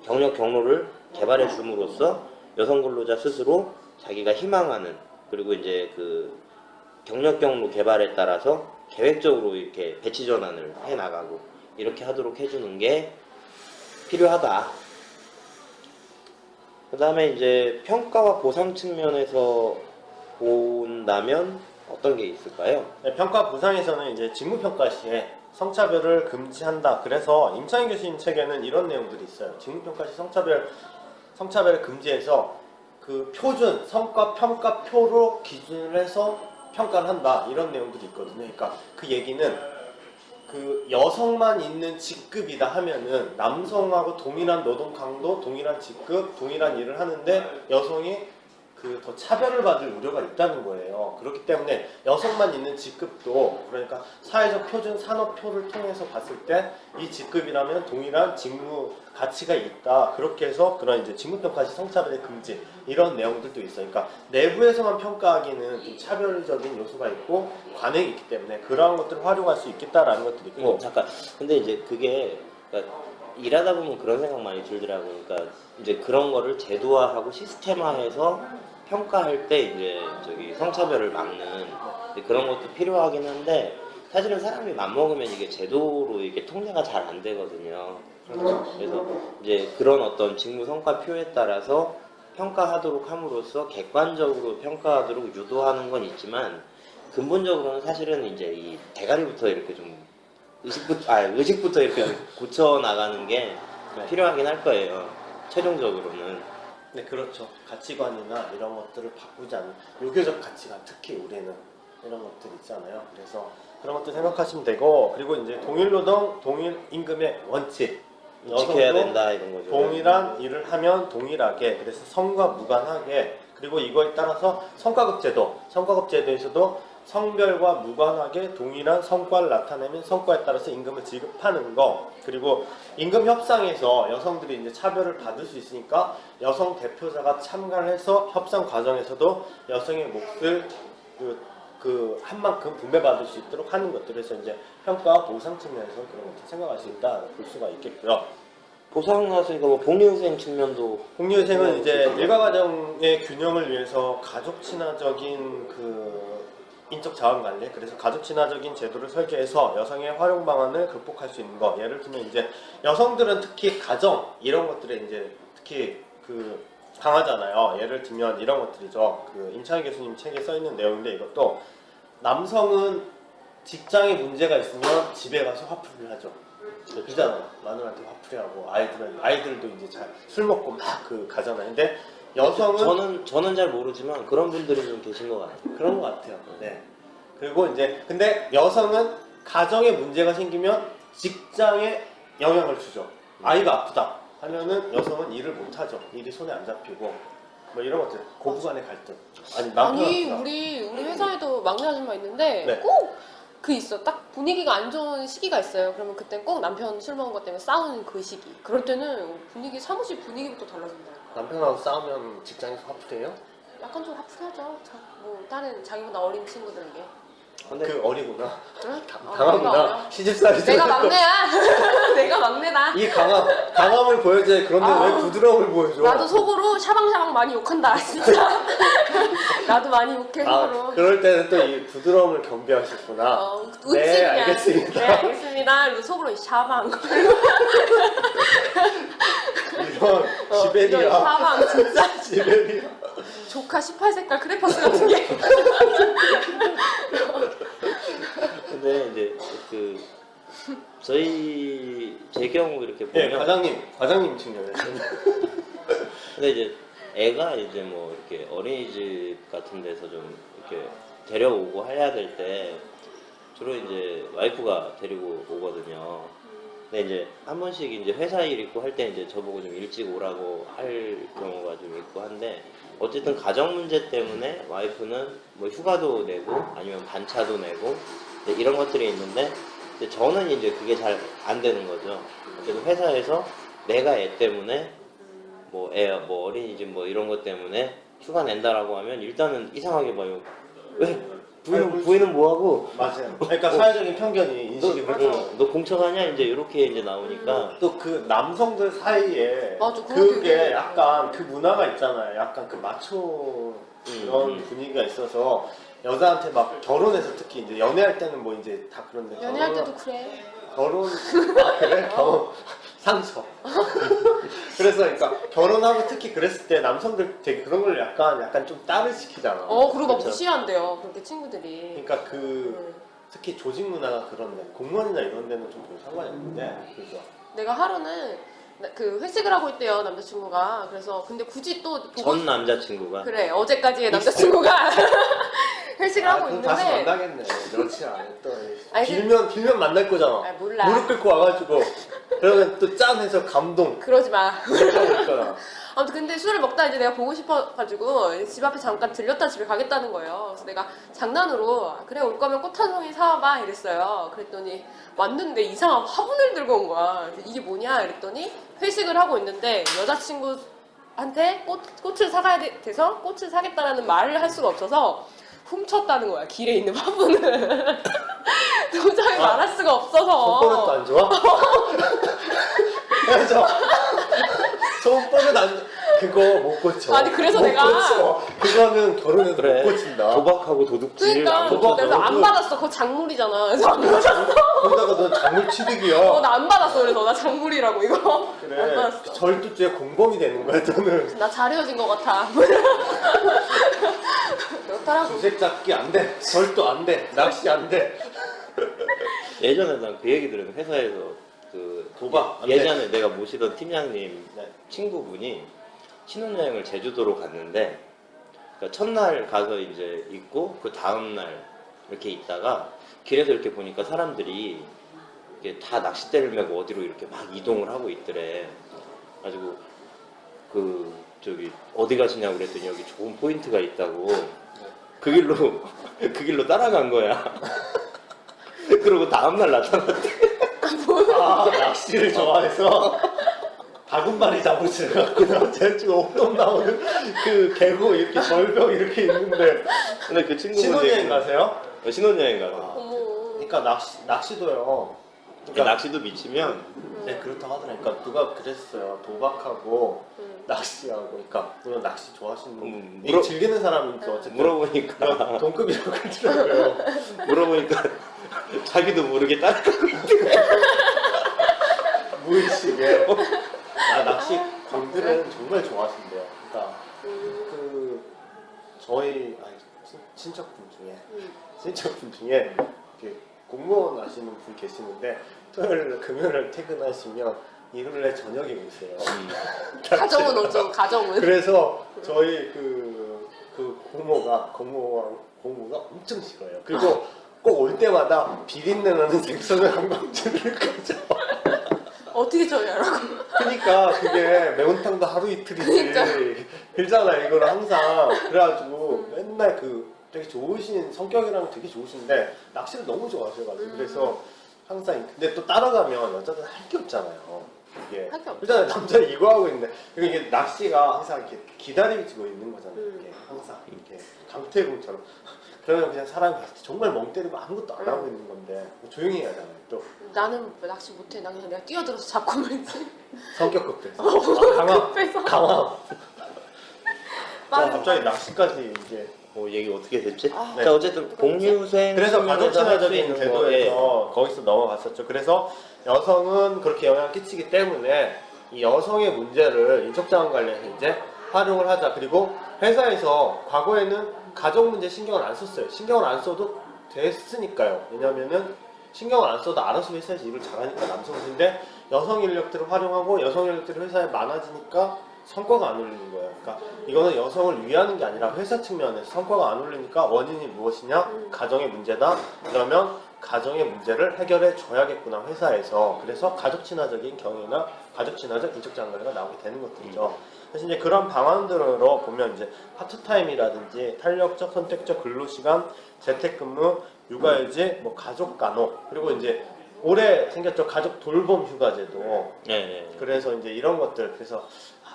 경력 경로를 개발해 줌으로써 여성 근로자 스스로 자기가 희망하는, 그리고 이제 그 경력 경로 개발에 따라서 계획적으로 이렇게 배치 전환을 해 나가고 이렇게 하도록 해주는 게 필요하다. 그 다음에 이제 평가와 보상 측면에서 본다면 어떤 게 있을까요? 네, 평가 보상에서는 이제 직무평가 시에 성차별을 금지한다. 그래서 임창희 교수님 책에는 이런 내용들이 있어요. 직무평가 시 성차별을 금지해서 그 표준 성과 평가표로 기준을 해서 평가를 한다. 이런 내용들이 있거든요. 그러니까 그 얘기는 그 여성만 있는 직급이다 하면은 남성하고 동일한 노동 강도, 동일한 직급, 동일한 일을 하는데 여성이 그 더 차별을 받을 우려가 있다는 거예요. 그렇기 때문에 여성만 있는 직급도 그러니까 사회적 표준 산업표를 통해서 봤을 때 이 직급이라면 동일한 직무 가치가 있다. 그렇게 해서 그런 이제 직무평가 시 성차별의 금지 이런 내용들도 있어요. 그러니까 내부에서만 평가하기는 좀 차별적인 요소가 있고 관행이 있기 때문에 그러한 것들을 활용할 수 있겠다라는 것들이 있고. 잠깐. 근데 이제 그게 그러니까 일하다 보면 그런 생각 많이 들더라고요. 그러니까 이제 그런 거를 제도화하고 시스템화해서 평가할 때 이제 저기 성차별을 막는 이제 그런 것도 필요하긴 한데 사실은 사람이 맘먹으면 이게 제도로 이게 통제가 잘 안 되거든요. 그래서 이제 그런 어떤 직무 성과표에 따라서 평가하도록 함으로써 객관적으로 평가하도록 유도하는 건 있지만 근본적으로는 사실은 이제 이 대가리부터 이렇게 좀 의식부터 이렇게 고쳐 나가는 게 필요하긴 할 거예요. 최종적으로는. 네, 그렇죠. 가치관이나 이런 것들을 바꾸지 않는 유교적 가치관, 특히 우리는 이런 것들 있잖아요. 그래서 그런 것들 생각하시면 되고, 그리고 이제 동일 노동, 동일 임금의 원칙 지켜야 된다 이런 거죠. 동일한 일을 하면 동일하게, 그래서 성과 무관하게, 그리고 이거에 따라서 성과급제도에서도 성별과 무관하게 동일한 성과를 나타내면 성과에 따라서 임금을 지급하는 거. 그리고 임금 협상에서 여성들이 이제 차별을 받을 수 있으니까 여성 대표자가 참가를 해서 협상 과정에서도 여성의 몫을 한 만큼 분배받을 수 있도록 하는 것들에서 이제 평가와 보상 측면에서 그런 것들 생각할 수 있다 볼 수가 있겠고요. 보상 나왔으니까 뭐 복리후생 측면도 복리후생은 이제 일가가정의 균형을 위해서 가족 친화적인 인적 자원 관리, 그래서 가족 친화적인 제도를 설계해서 여성의 활용 방안을 극복할 수 있는 거. 예를 들면 이제 여성들은 특히 가정 이런 것들에 이제 특히 강하잖아요. 예를 들면 이런 것들이죠. 임창희 교수님 책에 써 있는 내용인데 이것도 남성은 직장에 문제가 있으면 집에 가서 화풀이를 하죠. 그잖아요. 마누라한테 화풀이하고 아이들도 이제 술 먹고 막 가잖아요. 근데 여성은 저는 잘 모르지만 그런 분들이 좀 계신 것 같아요. 그런 것 같아요. 네. 그리고 이제 근데 여성은 가정에 문제가 생기면 직장에 영향을 주죠. 아이가 아프다 하면은 여성은 일을 못 하죠. 일이 손에 안 잡히고 뭐 이런 것들 고부간의 갈등. 아니 우리 회사에도 막내 아줌마 있는데 네. 꼭 있어. 딱 분위기가 안 좋은 시기가 있어요. 그러면 그땐 꼭 남편 술 먹은 것 때문에 싸우는 그 시기. 그럴 때는 사무실 분위기부터 달라진다. 남편하고 싸우면 직장에서 화풀이해요? 약간 좀 화풀하죠. 뭐 다른 자기보다 어린 친구들에게. 근데 어리구나. 응? 강하구나. 시집살이 내가 막내야. 내가 막내다. 이 강함을 보여줘야. 그런데 왜 부드러움을 보여줘? 나도 속으로 샤방샤방 많이 욕한다 진짜. 나도 많이 욕해 속으로. 그럴 때는 또 이 부드러움을 경배하셨구나. 웃지 네, 그냥. 알겠습니다. 네 알겠습니다. 그리고 속으로 샤방. 이런 시베리아. 이런 샤방 진짜. 시베리아. 조카 18색깔 크레파스 같은 게. 근데 이제 제 경우 이렇게 보면 네, 과장님 측면에서. 근데 이제 애가 이제 뭐 이렇게 어린이집 같은 데서 좀 이렇게 데려오고 해야 될 때 주로 이제 와이프가 데리고 오거든요. 근데 이제 한 번씩 이제 회사 일 있고 할 때 이제 저보고 좀 일찍 오라고 할 경우가 좀 있고 한데 어쨌든 가정 문제 때문에 와이프는 뭐 휴가도 내고 아니면 반차도 내고 이런 것들이 있는데 저는 이제 그게 잘 안 되는 거죠. 어쨌든 회사에서 내가 애 때문에 뭐 어린이집 뭐 이런 것 때문에 휴가 낸다라고 하면 일단은 이상하게 봐요. 왜? 부인은 뭐하고? 맞아요. 그러니까 사회적인 편견이 인식이 그렇죠. 너 공처가냐? 이제 이렇게 이제 나오니까 또 남성들 사이에 맞아, 그게 약간 문화가 있잖아요. 약간 마초 그런 분위기가 있어서 여자한테 막 결혼해서 특히 이제 연애할 때는 뭐 이제 다 그런데 연애할 때도 그래. 결혼 그래? 경험 상처. 그래서 그러니까 결혼하고 특히 그랬을 때 남성들 되게 그런 걸 약간 좀 딸을 시키잖아. 그리고 막 그쵸. 무시한대요. 그렇게 친구들이. 그러니까 특히 조직 문화가 그런데 공무원이나 이런 데는 좀 별 상관이 없는데 그죠. 내가 하루는 그 회식을 하고 있대요 남자친구가. 그래서 근데 굳이 또 보고 전 남자친구가 그래 어제까지의 남자친구가 회식을 하고 그럼 있는데 다시 만나겠네. 그렇지 않아. 또 아니, 빌면 만날 거잖아. 아, 몰라. 무릎 꿇고 와가지고 그러면 또 짠해서 감동. 그러지 마. 그러니까 아무튼 근데 술을 먹다 이제 내가 보고 싶어가지고 집 앞에 잠깐 들렸다 집에 가겠다는 거예요. 그래서 내가 장난으로 그래 올 거면 꽃 한 송이 사와봐 이랬어요. 그랬더니 왔는데 이상한 화분을 들고 온 거야. 그래서 이게 뭐냐 이랬더니 회식을 하고 있는데 여자친구한테 꽃을 사가야 돼서 꽃을 사겠다라는 말을 할 수가 없어서 훔쳤다는 거야. 길에 있는 화분을. 도저히 말할 수가 없어서. 손버릇도 안 좋아? 그래서 손버릇 안 그거 못 고쳐. 아니, 그래서 못 내가 고쳐. 그거는 결혼해서 그래 못 고친다. 도박하고 도둑질 그러니까 안 도박- 고쳐서 그래서 안 받았어. 그거 작물이잖아. 그래서 안 받았어. 거기다가 넌 작물 취득이야. 나 안 받았어. 그래서 나 작물이라고 이거 안 그래. 받았어. 절도죄 공범이 되는 거야 너는. 나 잘 헤어진 것 같아. 그렇더라고. 주색 잡기 안 돼. 절도 안 돼. 낚시 안 돼. 예전에 난 그 얘기 들은 회사에서 그 도박 안 돼. 예전에 내가 모시던 팀장님 네. 친구분이 신혼여행을 제주도로 갔는데 그러니까 첫날 가서 이제 있고 그 다음날 이렇게 있다가 길에서 이렇게 보니까 사람들이 이게 다 낚싯대를 메고 어디로 이렇게 막 이동을 하고 있더래. 가지고 그 저기 어디 가시냐고 그랬더니 여기 좋은 포인트가 있다고 그 길로 그 길로 따라간 거야. 그러고 다음날 나타났대. 아 낚시를 좋아해서 다금바리 잡을 줄 알았구나. 제주 옥돔 나오는 그 계곡 이렇게 절벽 이렇게 있는데. 근데 그 친구분 신혼여행 얘기는- 가세요? 신혼여행 가서 어머. 그러니까 낚시도요. 낚시도 미치면 네 그렇다고 하더라고요. 그러니까 누가 그랬어요. 도박하고 응. 낚시하고. 그러니까 물론 낚시 좋아하시는 분, 물어- 즐기는 사람은 또 어쨌든 물어보니까 동급이라고 하더라고요. 물어보니까 자기도 모르게 따라가고 무의식에. 낚시 광들은 정말 좋아하신대요. 그러니까 그 저희 친척분 중에 이렇게 공무원 하시는 분 계시는데 토요일 금요일 퇴근하시면 일요일에 저녁에 오세요. 가정은 오죠. 가정은. 그래서 저희 그 고모가 엄청 싫어요. 그리고 꼭 올 때마다 비린내 나는 생선을 한 방울을 가져. 어떻게 처리하라고? 그러니까 그게 매운탕도 하루 이틀이지. 그러잖아 이거를 항상. 그래가지고 맨날 되게 좋으신 성격이랑 되게 좋으신데 낚시를 너무 좋아하셔가지고 그래서 항상 근데 또 따라가면 여자들 할 게 없잖아요. 이게 할게 없죠. 일단 남자 이거 하고 있는데 그리고 이게 낚시가 항상 이렇게 기다리고 있는 거잖아요. 이게 항상 이렇게 강태공처럼. 그러면 그냥 사람이 봤을 때 정말 멍 때리고 아무것도 안 하고 있는 건데 좀 조용히 해야 하잖아요. 또 나는 낚시 못해. 나 그냥 내가 뛰어들어서 잡고 말지. 성격 급해서 강함. 자 빠른 갑자기 낚시까지 이제 뭐 얘기 어떻게 됐지? 아, 자 어쨌든 공유생 그래서 가족 측면에서 할수 친화적인 있는 제도에서 거기서 넘어갔었죠. 그래서 여성은 그렇게 영향을 끼치기 때문에 이 여성의 문제를 인적자원 관련해서 이제 활용을 하자. 그리고 회사에서 과거에는 가족 문제 신경을 안 썼어요. 신경을 안 써도 됐으니까요. 왜냐면은 신경을 안 써도 알아서 회사에서 일을 잘하니까 남성인데 여성 인력들을 활용하고 여성 인력들이 회사에 많아지니까 성과가 안 올리는 거예요. 그러니까 이거는 여성을 위하는 게 아니라 회사 측면에서 성과가 안 올리니까 원인이 무엇이냐? 가정의 문제다. 그러면 가정의 문제를 해결해 줘야겠구나 회사에서. 그래서 가족 친화적인 경영이나 가족 친화적 인적 장관리가 나오게 되는 것들이죠. 그래서 이제 그런 방안들로 보면 이제 파트타임이라든지 탄력적 선택적 근로시간, 재택근무, 육아휴직, 뭐 가족 간호, 그리고 이제 올해 생겼죠 가족 돌봄 휴가제도. 네. 그래서 이제 이런 것들 그래서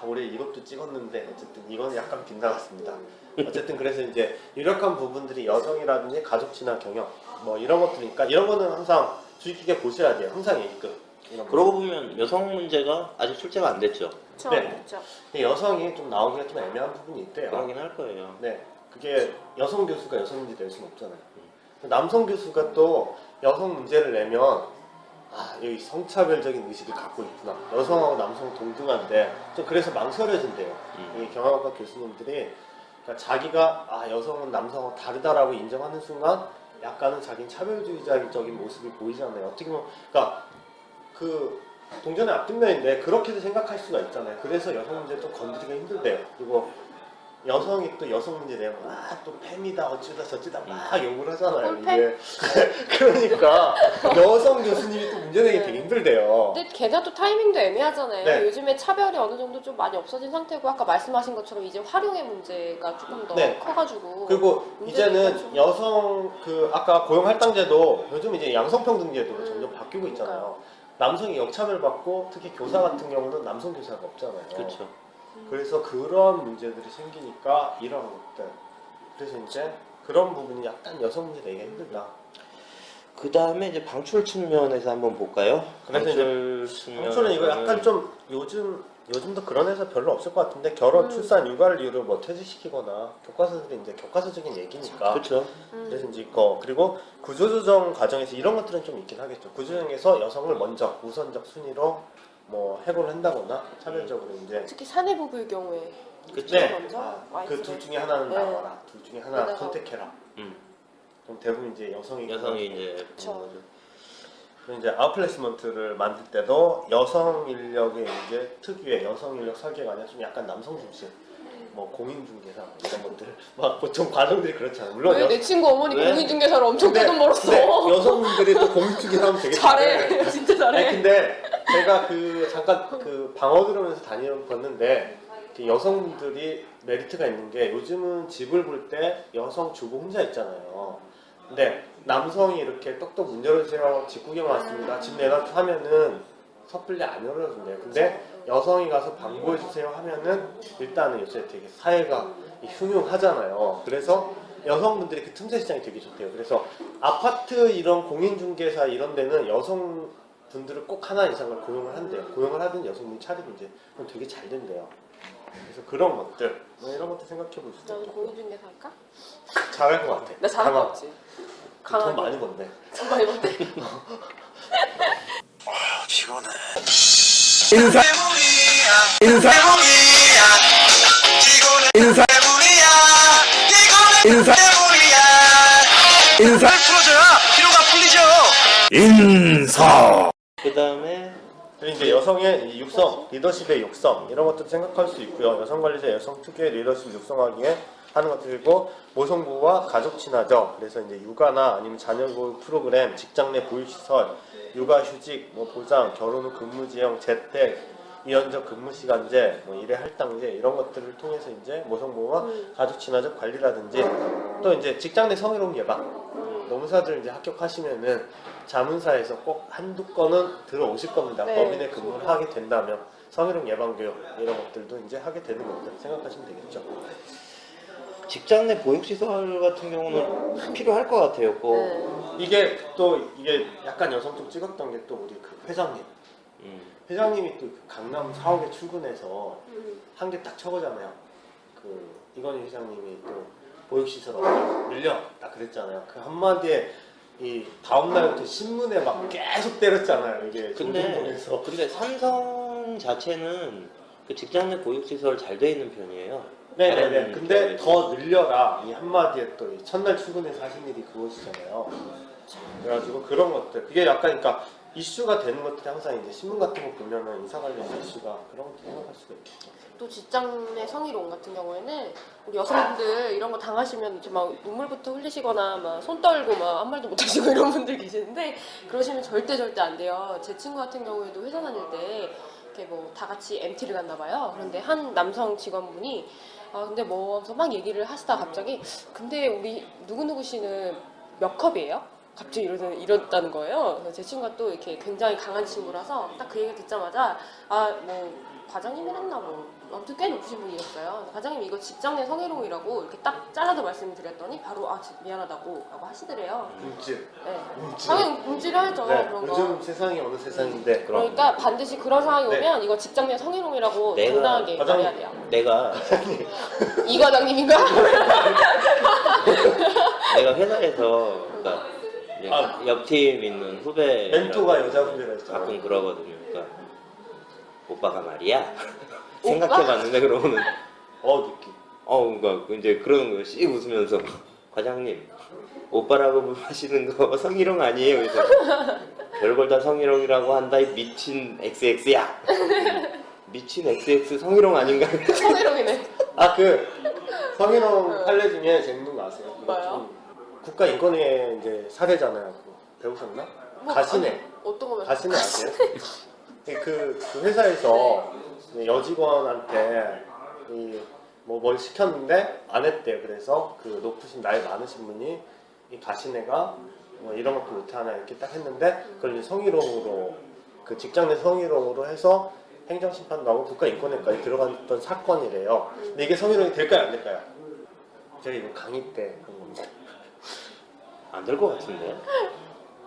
올해 이것도 찍었는데 어쨌든 이건 약간 빗나갔습니다. 어쨌든 그래서 이제 유력한 부분들이 여성이라든지 가족 친화 경영 뭐 이런 것들이니까 이런 거는 항상 주의 깊게 보셔야 돼요. 항상 A급. 그러고 보면 여성 문제가 아직 출제가 안 됐죠. 그렇죠. 네. 그렇죠. 근데 여성이 좀 나오기가 좀 애매한 부분이 있대요. 그러긴 할 거예요. 네. 그게 여성 교수가 여성 문제 낼 수는 없잖아요. 남성 교수가 또 여성 문제를 내면 아 여기 성차별적인 의식을 갖고 있구나. 여성하고 남성 동등한데 좀 그래서 망설여진대요. 이 경영학과 교수님들이 그러니까 자기가 아 여성은 남성하고 다르다라고 인정하는 순간 약간은 자기는 차별주의자적인 모습이 보이잖아요. 어떻게 보면 그러니까 그 동전의 앞뒷면인데 그렇게도 생각할 수가 있잖아요. 그래서 여성 문제를 또 건드리기가 힘들대요. 그리고 여성이 또 여성 문제 내면 또 팸이다 어쩌다 저쩌다 막 욕을 하잖아요. 이게 그러니까 여성 교수님이 또 문제 내기 되게 힘들대요. 근데 걔가 또 타이밍도 애매하잖아요. 네. 요즘에 차별이 어느 정도 좀 많이 없어진 상태고 아까 말씀하신 것처럼 이제 활용의 문제가 조금 더 네. 커가지고 그리고 문제가 이제는 좀- 여성 그 아까 고용할당제도 요즘 이제 양성평등제도로 점점 바뀌고 있잖아요. 남성이 역차별 받고 특히 교사 같은 경우는 남성 교사가 없잖아요. 그렇죠. 그래서 그런 문제들이 생기니까 이런 것들 그래서 이제 그런 부분이 약간 여성 문제 내기가 힘들다. 그 다음에 이제 방출 측면에서 한번 볼까요? 그래서 방출 측면. 방출은 이거 약간 좀 요즘도 그런 회사 별로 없을 것 같은데 결혼, 출산, 육아를 이유로 뭐 퇴직시키거나 교과서들이 이제 교과서적인 얘기니까. 그렇죠. 그래서 이제 이거 그리고 구조조정 과정에서 이런 것들은 좀 있긴 하겠죠. 구조조정에서 여성을 먼저 우선적 순위로 뭐 해고를 한다거나 차별적으로 이제 특히 사내부부의 경우에 그렇죠. 네. 먼저 그 둘 중에 하나는 네. 나와라. 둘 중에 하나 내가- 선택해라. 음. 그럼 대부분 이제 여성이 이제 그쵸. 보는 거죠. 그리고 이제 아웃플레이스먼트를 만들 때도 여성 인력의 이제 특유의 여성 인력 설계가 아니라 좀 약간 남성 중심. 뭐 공인중개사 뭐 이런 것들 막 보통 과정들이 그렇잖아요. 물론 왜 내 친구 어머니 왜? 공인중개사를 엄청 떼돈 벌었어. 근데 여성분들이 또 공인중개사 하면 되게 잘해. 진짜 아니 잘해. 근데 제가 그 잠깐 그 방어 들으면서 다녀봤는데 여성분들이 메리트가 있는 게 요즘은 집을 볼 때 여성 주부 혼자 있잖아요. 근데 남성이 이렇게 똑똑 문 열어주세요. 집 구경 왔습니다. 집 내놔 하면은 섣불리 안 열어준대요. 근데 여성이 가서 방문해주세요 하면은 일단은 요새 되게 사회가 흉흉하잖아요. 그래서 여성분들이 그 틈새 시장이 되게 좋대요. 그래서 아파트 이런 공인중개사 이런 데는 여성분들을 꼭 하나 이상을 고용을 한대요. 고용을 하든 여성분이 차리든 이제 그럼 되게 잘 된대요. 그래서 그런 것들 뭐 이런 것들 생각해 볼 수도 나도 있고 공인중개사 할까? 잘할 것 같아. 나 잘할 것 같지. 돈 많이 번대. 돈 많이 번대. 피곤해. 그 다음에 그리고 이제 여성의 이 육성, 리더십의 육성 이런 것도 생각할 수 있고요. 여성 관리자, 여성 특유의 리더십 육성하기에 하는 것들이고 모성부와 가족 친화적 그래서 이제 육아나 아니면 자녀 교육 프로그램, 직장 내 보육시설, 육아휴직, 뭐 보장, 결혼 후 근무지형, 재택, 위헌적 근무시간제, 뭐 일회 할당제 이런 것들을 통해서 이제 모성부와 가족 친화적 관리라든지 또 이제 직장 내 성희롱 예방 노무사들 이제 합격하시면은 자문사에서 꼭 한두 건은 들어오실 겁니다. 네, 법인에 근무를 하게 된다면 성희롱 예방 교육 이런 것들도 이제 하게 되는 것들 생각하시면 되겠죠. 직장 내 보육시설 같은 경우는 필요할 것 같아요. 꼭. 이게 또 이게 약간 여성 쪽 찍었던 게 또 우리 그 회장님. 회장님이 또 강남 사옥에 출근해서 한 개 딱 쳐보잖아요. 그 이건희 회장님이 또 보육시설 늘려 딱 그랬잖아요. 그 한마디에 이 다음날부터 신문에 막 계속 때렸잖아요. 이게 조선동에서. 근데 삼성 자체는 그 직장 내 보육시설 잘 돼 있는 편이에요. 네네네. 다른 근데 기업에서. 더 늘려라 이 한마디에 또 이 첫날 출근해서 하신 일이 그것이잖아요. 그래가지고 그런 것들 그게 약간 그러니까 이슈가 되는 것들이 항상 이제 신문 같은 거 보면은 인사 관련 이슈가 그런 것도 생각할 수가 있겠죠. 또 직장 내 성희롱 같은 경우에는 우리 여성분들 이런 거 당하시면 이렇게 막 눈물부터 흘리시거나 막 손 떨고 막 아무 말도 못하시고 이런 분들 계시는데 그러시면 절대 안 돼요. 제 친구 같은 경우에도 회사 다닐 때 이렇게 뭐 다 같이 MT를 갔나 봐요. 그런데 한 남성 직원분이 근데 뭐 하면서 막 얘기를 하시다가 갑자기 근데 우리 누구누구 씨는 몇 컵이에요? 갑자기 이랬다는 거예요. 그래서 제 친구가 또 이렇게 굉장히 강한 친구라서 딱 그 얘기 듣자마자 뭐 과장님이랬나 뭐 아무튼 꽤 높으신 분이었어요. 과장님 이거 직장 내 성희롱이라고 이렇게 딱 잘라서 말씀드렸더니 바로 미안하다고 라고 하시더래요. 움찔. 네. 움찔. 당연히 움찔해야죠. 네, 그런 거. 요즘 세상이 어느 세상인데 그러니까 반드시 그런 상황이 네. 오면 이거 직장 내 성희롱이라고 내가- 당당하게 과장님. 말해야 돼요. 내가 이 과장님인가? 내가 회사에서 그러니까 이제 아. 옆팀 있는 후배 멘토가 여자 후배라 했잖아요. 가끔 그러거든요. 그러니까 오빠가 말이야 생각해봤는데 그러면은 느낌. 그러니까 이제 그러는 거예요. 씩 웃으면서 과장님 오빠라고 하시는 거 성희롱 아니에요? 그래서 별걸 다 성희롱이라고 한다 이 미친 XX야. 미친 XX 성희롱 아닌가? 성희롱이네. 그 성희롱 판례 중에 재밌는 거 아세요? 이거 뭐요? 좀 국가인권위 이제 사례잖아요. 그거 배우셨나? 뭐, 가시네. 아니, 어떤 거면 가시네 아세요? 그 회사에서 여직원한테 뭘 시켰는데 안 했대요. 그래서 그 높으신 나이 많으신 분이 이 가시네가 뭐 이런 것도 못하나 이렇게 딱 했는데 그걸 이제 성희롱으로 그 직장 내 성희롱으로 해서 행정심판도 하고 국가인권위까지 들어갔던 사건이래요. 근데 이게 성희롱이 될까요 안 될까요? 제가 이거 강의 때 그런 겁니다. 안 될 것 같은데.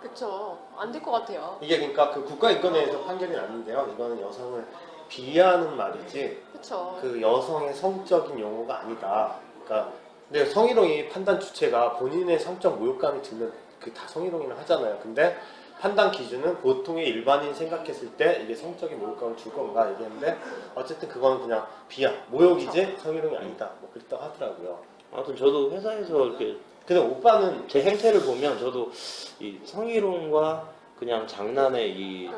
그쵸. 안 될 것 같아요. 이게 그러니까 그 국가인권위에서 판결이 났는데요. 이거는 여성을 비하하는 말이지 그쵸. 그 여성의 성적인 용어가 아니다. 그러니까 근데 성희롱이 판단 주체가 본인의 성적 모욕감이 들면 그 다 성희롱이라 하잖아요. 근데 판단 기준은 보통의 일반인 생각했을 때 이게 성적인 모욕감을 줄 건가 얘기했는데 어쨌든 그거는 그냥 비하, 모욕이지 성희롱이 아니다. 뭐 그랬다고 하더라고요. 아무튼 저도 회사에서 이렇게 근데 오빠는 제 행태를 보면 저도 이 성희롱과 그냥 장난의 이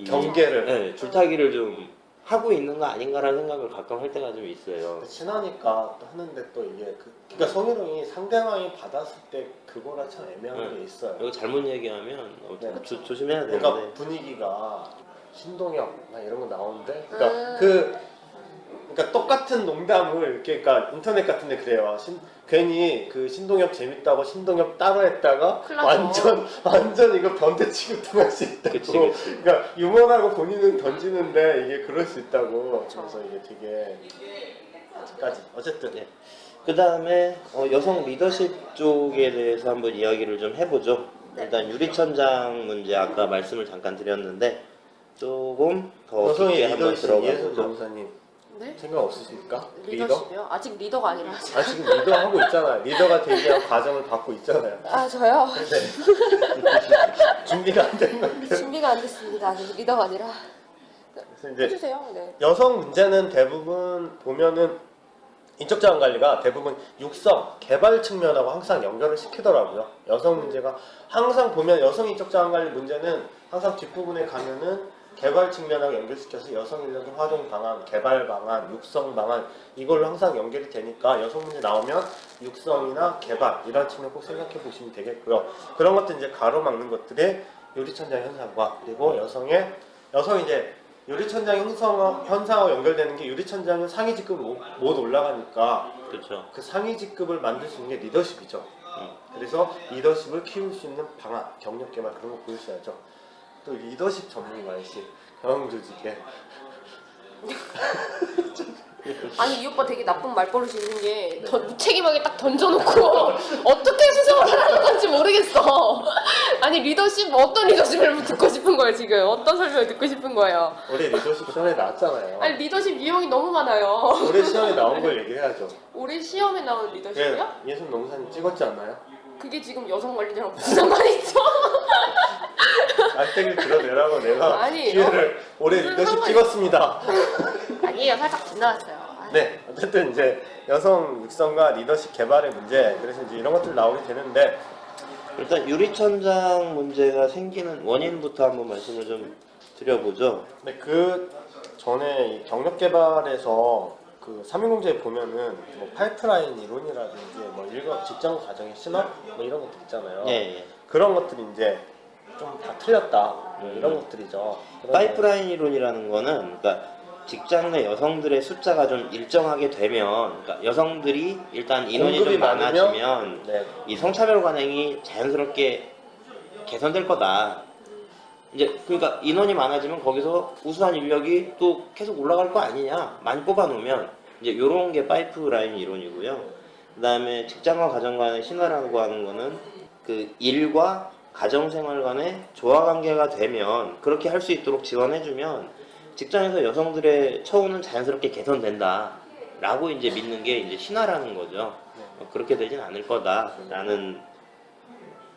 경계를. 네, 줄타기를 좀 하고 있는 거 아닌가라는 생각을 가끔 할 때가 좀 있어요. 친하니까 또 하는데 또 이게 그러니까 성희롱이 상대방이 받았을 때 그거랑 참 애매한 게 있어요. 이거 잘못 얘기하면 네. 조심해야 되는데. 그러니까 분위기가 신동엽 막 이런 거 나오는데 그러니까 그러니까 똑같은 농담을 이렇게 그러니까 인터넷 같은데 그래요. 괜히 그 신동엽 재밌다고 신동엽 따로 했다가 큰일 나죠. 완전 이거 변태 취급당할 수 있다고. 그치. 그러니까 유머라고 본인은 던지는데 이게 그럴 수 있다고. 그쵸. 그래서 이게 되게 아직까지 어쨌든 네. 그 다음에 여성 리더십 쪽에 대해서 한번 이야기를 좀 해보죠. 일단 유리천장 문제 아까 말씀을 잠깐 드렸는데 조금 더 여성의 깊게 한번 리더십 이해선 들어가보죠. 변호사님 네? 생각 없으십니까? 리더? 리더십이요? 아직 리더가 아니라. 지금 리더 하고 있잖아요. 리더가 되기 위한 과정을 받고 있잖아요. 아, 저요? 네. 준비가 안 된 건데. 준비가 안 됐습니다. 아직 리더가 아니라. 그래서 이제 해주세요. 네. 여성 문제는 대부분 보면은 인적자원 관리가 대부분 육성, 개발 측면하고 항상 연결을 시키더라고요. 여성 문제가 항상 보면 여성 인적자원 관리 문제는 항상 뒷부분에 가면은 개발 측면하고 연결시켜서 여성 인력 활용 방안, 개발 방안, 육성 방안 이걸로 항상 연결이 되니까 여성 문제 나오면 육성이나 개발 이런 측면 꼭 생각해 보시면 되겠고요. 그런 것들 이제 가로막는 것들이 유리천장 현상과 그리고 여성이 이제 유리천장 현상하고 연결되는 게 유리천장은 상위 직급 못 올라가니까 그렇죠. 그 상위 직급을 만들 수 있는 게 리더십이죠. 그래서 리더십을 키울 수 있는 방안, 경력 개발 그런 거 보여줘야죠. 또 리더십 전문가이신 경영조직에 아니 이 오빠 되게 나쁜 말버릇이 있는 게 무책임하게 딱 던져놓고 어떻게 수정을 하라는 건지 모르겠어. 아니 리더십 어떤 리더십을 듣고 싶은 거예요 지금? 어떤 설명을 듣고 싶은 거예요? 올해 리더십 시험에 나왔잖아요. 아니 리더십 유형이 너무 많아요. 올해 시험에 나온 걸 얘기해야죠. 올해 시험에 나온 리더십이요? 예순 농사님 찍었지 않나요? 그게 지금 여성 관리자랑 무슨 상관이 있죠? 알땡이를 들어내라고 내가 아니, 기회를 올해 무슨 리더십 상관이- 찍었습니다. 아니에요, 살짝 지나갔어요. 네, 어쨌든 이제 여성 육성과 리더십 개발의 문제, 그래서 이제 이런 것들 나오게 되는데 일단 유리천장 문제가 생기는 원인부터 한번 말씀을 좀 드려보죠. 근데 그 전에 이 경력 개발에서 그 삼인공제에 보면은 뭐 파이프라인 이론이라든지 뭐 일과 직장 과정의 신업 뭐 이런 것들 있잖아요. 예. 그런 것들이 이제 좀 다 틀렸다 뭐 이런 것들이죠. 파이프라인 이론이라는 거는 그러니까 직장 내 여성들의 숫자가 좀 일정하게 되면 그러니까 여성들이 일단 인원이 공급이 좀 많아지면 많으면, 네. 이 성차별 관행이 자연스럽게 개선될 거다. 이제 그러니까 인원이 많아지면 거기서 우수한 인력이 또 계속 올라갈 거 아니냐. 많이 뽑아놓으면 이제 이런 게 파이프라인 이론이고요. 그다음에 직장과 가정 간의 신화라고 하는 거는 그 일과 가정생활 간의 조화 관계가 되면 그렇게 할 수 있도록 지원해주면 직장에서 여성들의 처우는 자연스럽게 개선된다라고 이제 믿는 게 이제 신화라는 거죠. 그렇게 되진 않을 거다라는.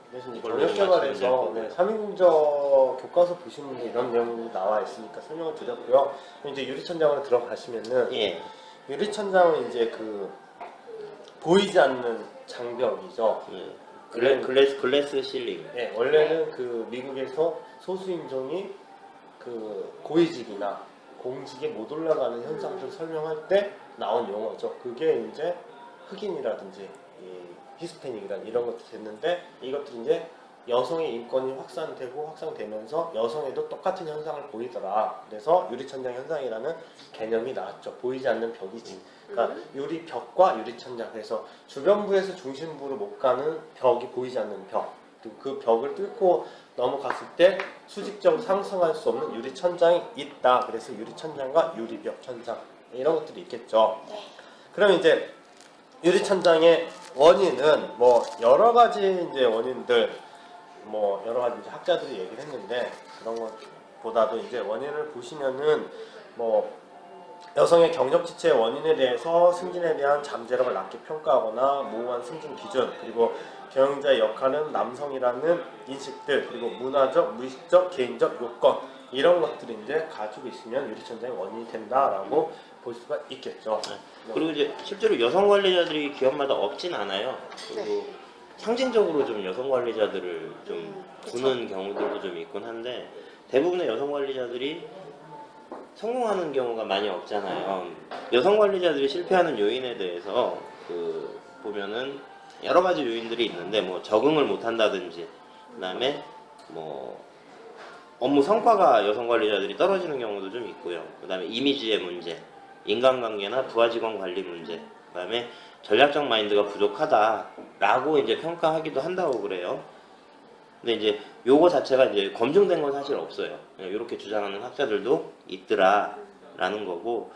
그래서 이제 원래는 경력개발에서 말씀드렸고. 3인국적 교과서 보시면 이런 내용이 나와 있으니까 설명을 드렸고요. 이제 유리천장으로 들어가시면은 예. 유리천장은 이제 그 보이지 않는 장벽이죠. 예. 글래스 실링. 네, 원래는 그 미국에서 소수인종이 그 고위직이나 공직에 못 올라가는 현상들을 설명할 때 나온 용어죠. 그게 이제 흑인이라든지 히스패닉이란 이런 것들이 됐는데, 이것들이 이제 여성의 인권이 확산되면서 여성에도 똑같은 현상을 보이더라. 그래서 유리천장 현상이라는 개념이 나왔죠. 보이지 않는 벽이지. 그러니까 유리벽과 유리천장. 그래서 주변부에서 중심부로 못 가는 벽이 보이지 않는 벽. 그리고 그 벽을 뚫고 넘어갔을 때 수직적으로 상승할 수 없는 유리천장이 있다. 그래서 유리천장과 유리벽 천장 이런 것들이 있겠죠. 그럼 이제 유리천장의 원인은 뭐 여러 가지 이제 원인들, 뭐 여러 가지 이제 학자들이 얘기를 했는데, 그런 것보다도 이제 원인을 보시면은 뭐 여성의 경력 지체의 원인에 대해서 승진에 대한 잠재력을 낮게 평가하거나 모호한 승진 기준, 그리고 경영자의 역할은 남성이라는 인식들, 그리고 문화적, 무의식적, 개인적 요건, 이런 것들이 이제 가지고 있으면 유리천장의 원인이 된다라고 볼 수가 있겠죠. 그리고 이제 실제로 여성 관리자들이 기업마다 없진 않아요. 그리고 상징적으로 좀 여성 관리자들을 좀 두는 경우들도 좀 있곤 한데, 대부분의 여성 관리자들이 성공하는 경우가 많이 없잖아요. 여성 관리자들이 실패하는 요인에 대해서 그 보면은 여러 가지 요인들이 있는데, 뭐 적응을 못 한다든지, 그다음에 뭐 업무 성과가 여성 관리자들이 떨어지는 경우도 좀 있고요. 그다음에 이미지의 문제, 인간관계나 부하 직원 관리 문제, 그다음에 전략적 마인드가 부족하다라고 이제 평가하기도 한다고 그래요. 근데 이제 요거 자체가 이제 검증된 건 사실 없어요. 그냥 이렇게 주장하는 학자들도 있더라라는 거고,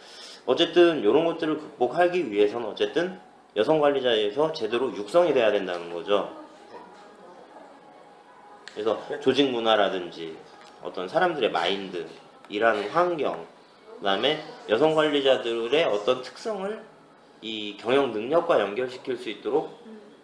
어쨌든 이런 것들을 극복하기 위해서는 어쨌든 여성 관리자에서 제대로 육성이 돼야 된다는 거죠. 그래서 조직 문화라든지 어떤 사람들의 마인드, 일하는 환경, 그다음에 여성 관리자들의 어떤 특성을 이 경영 능력과 연결시킬 수 있도록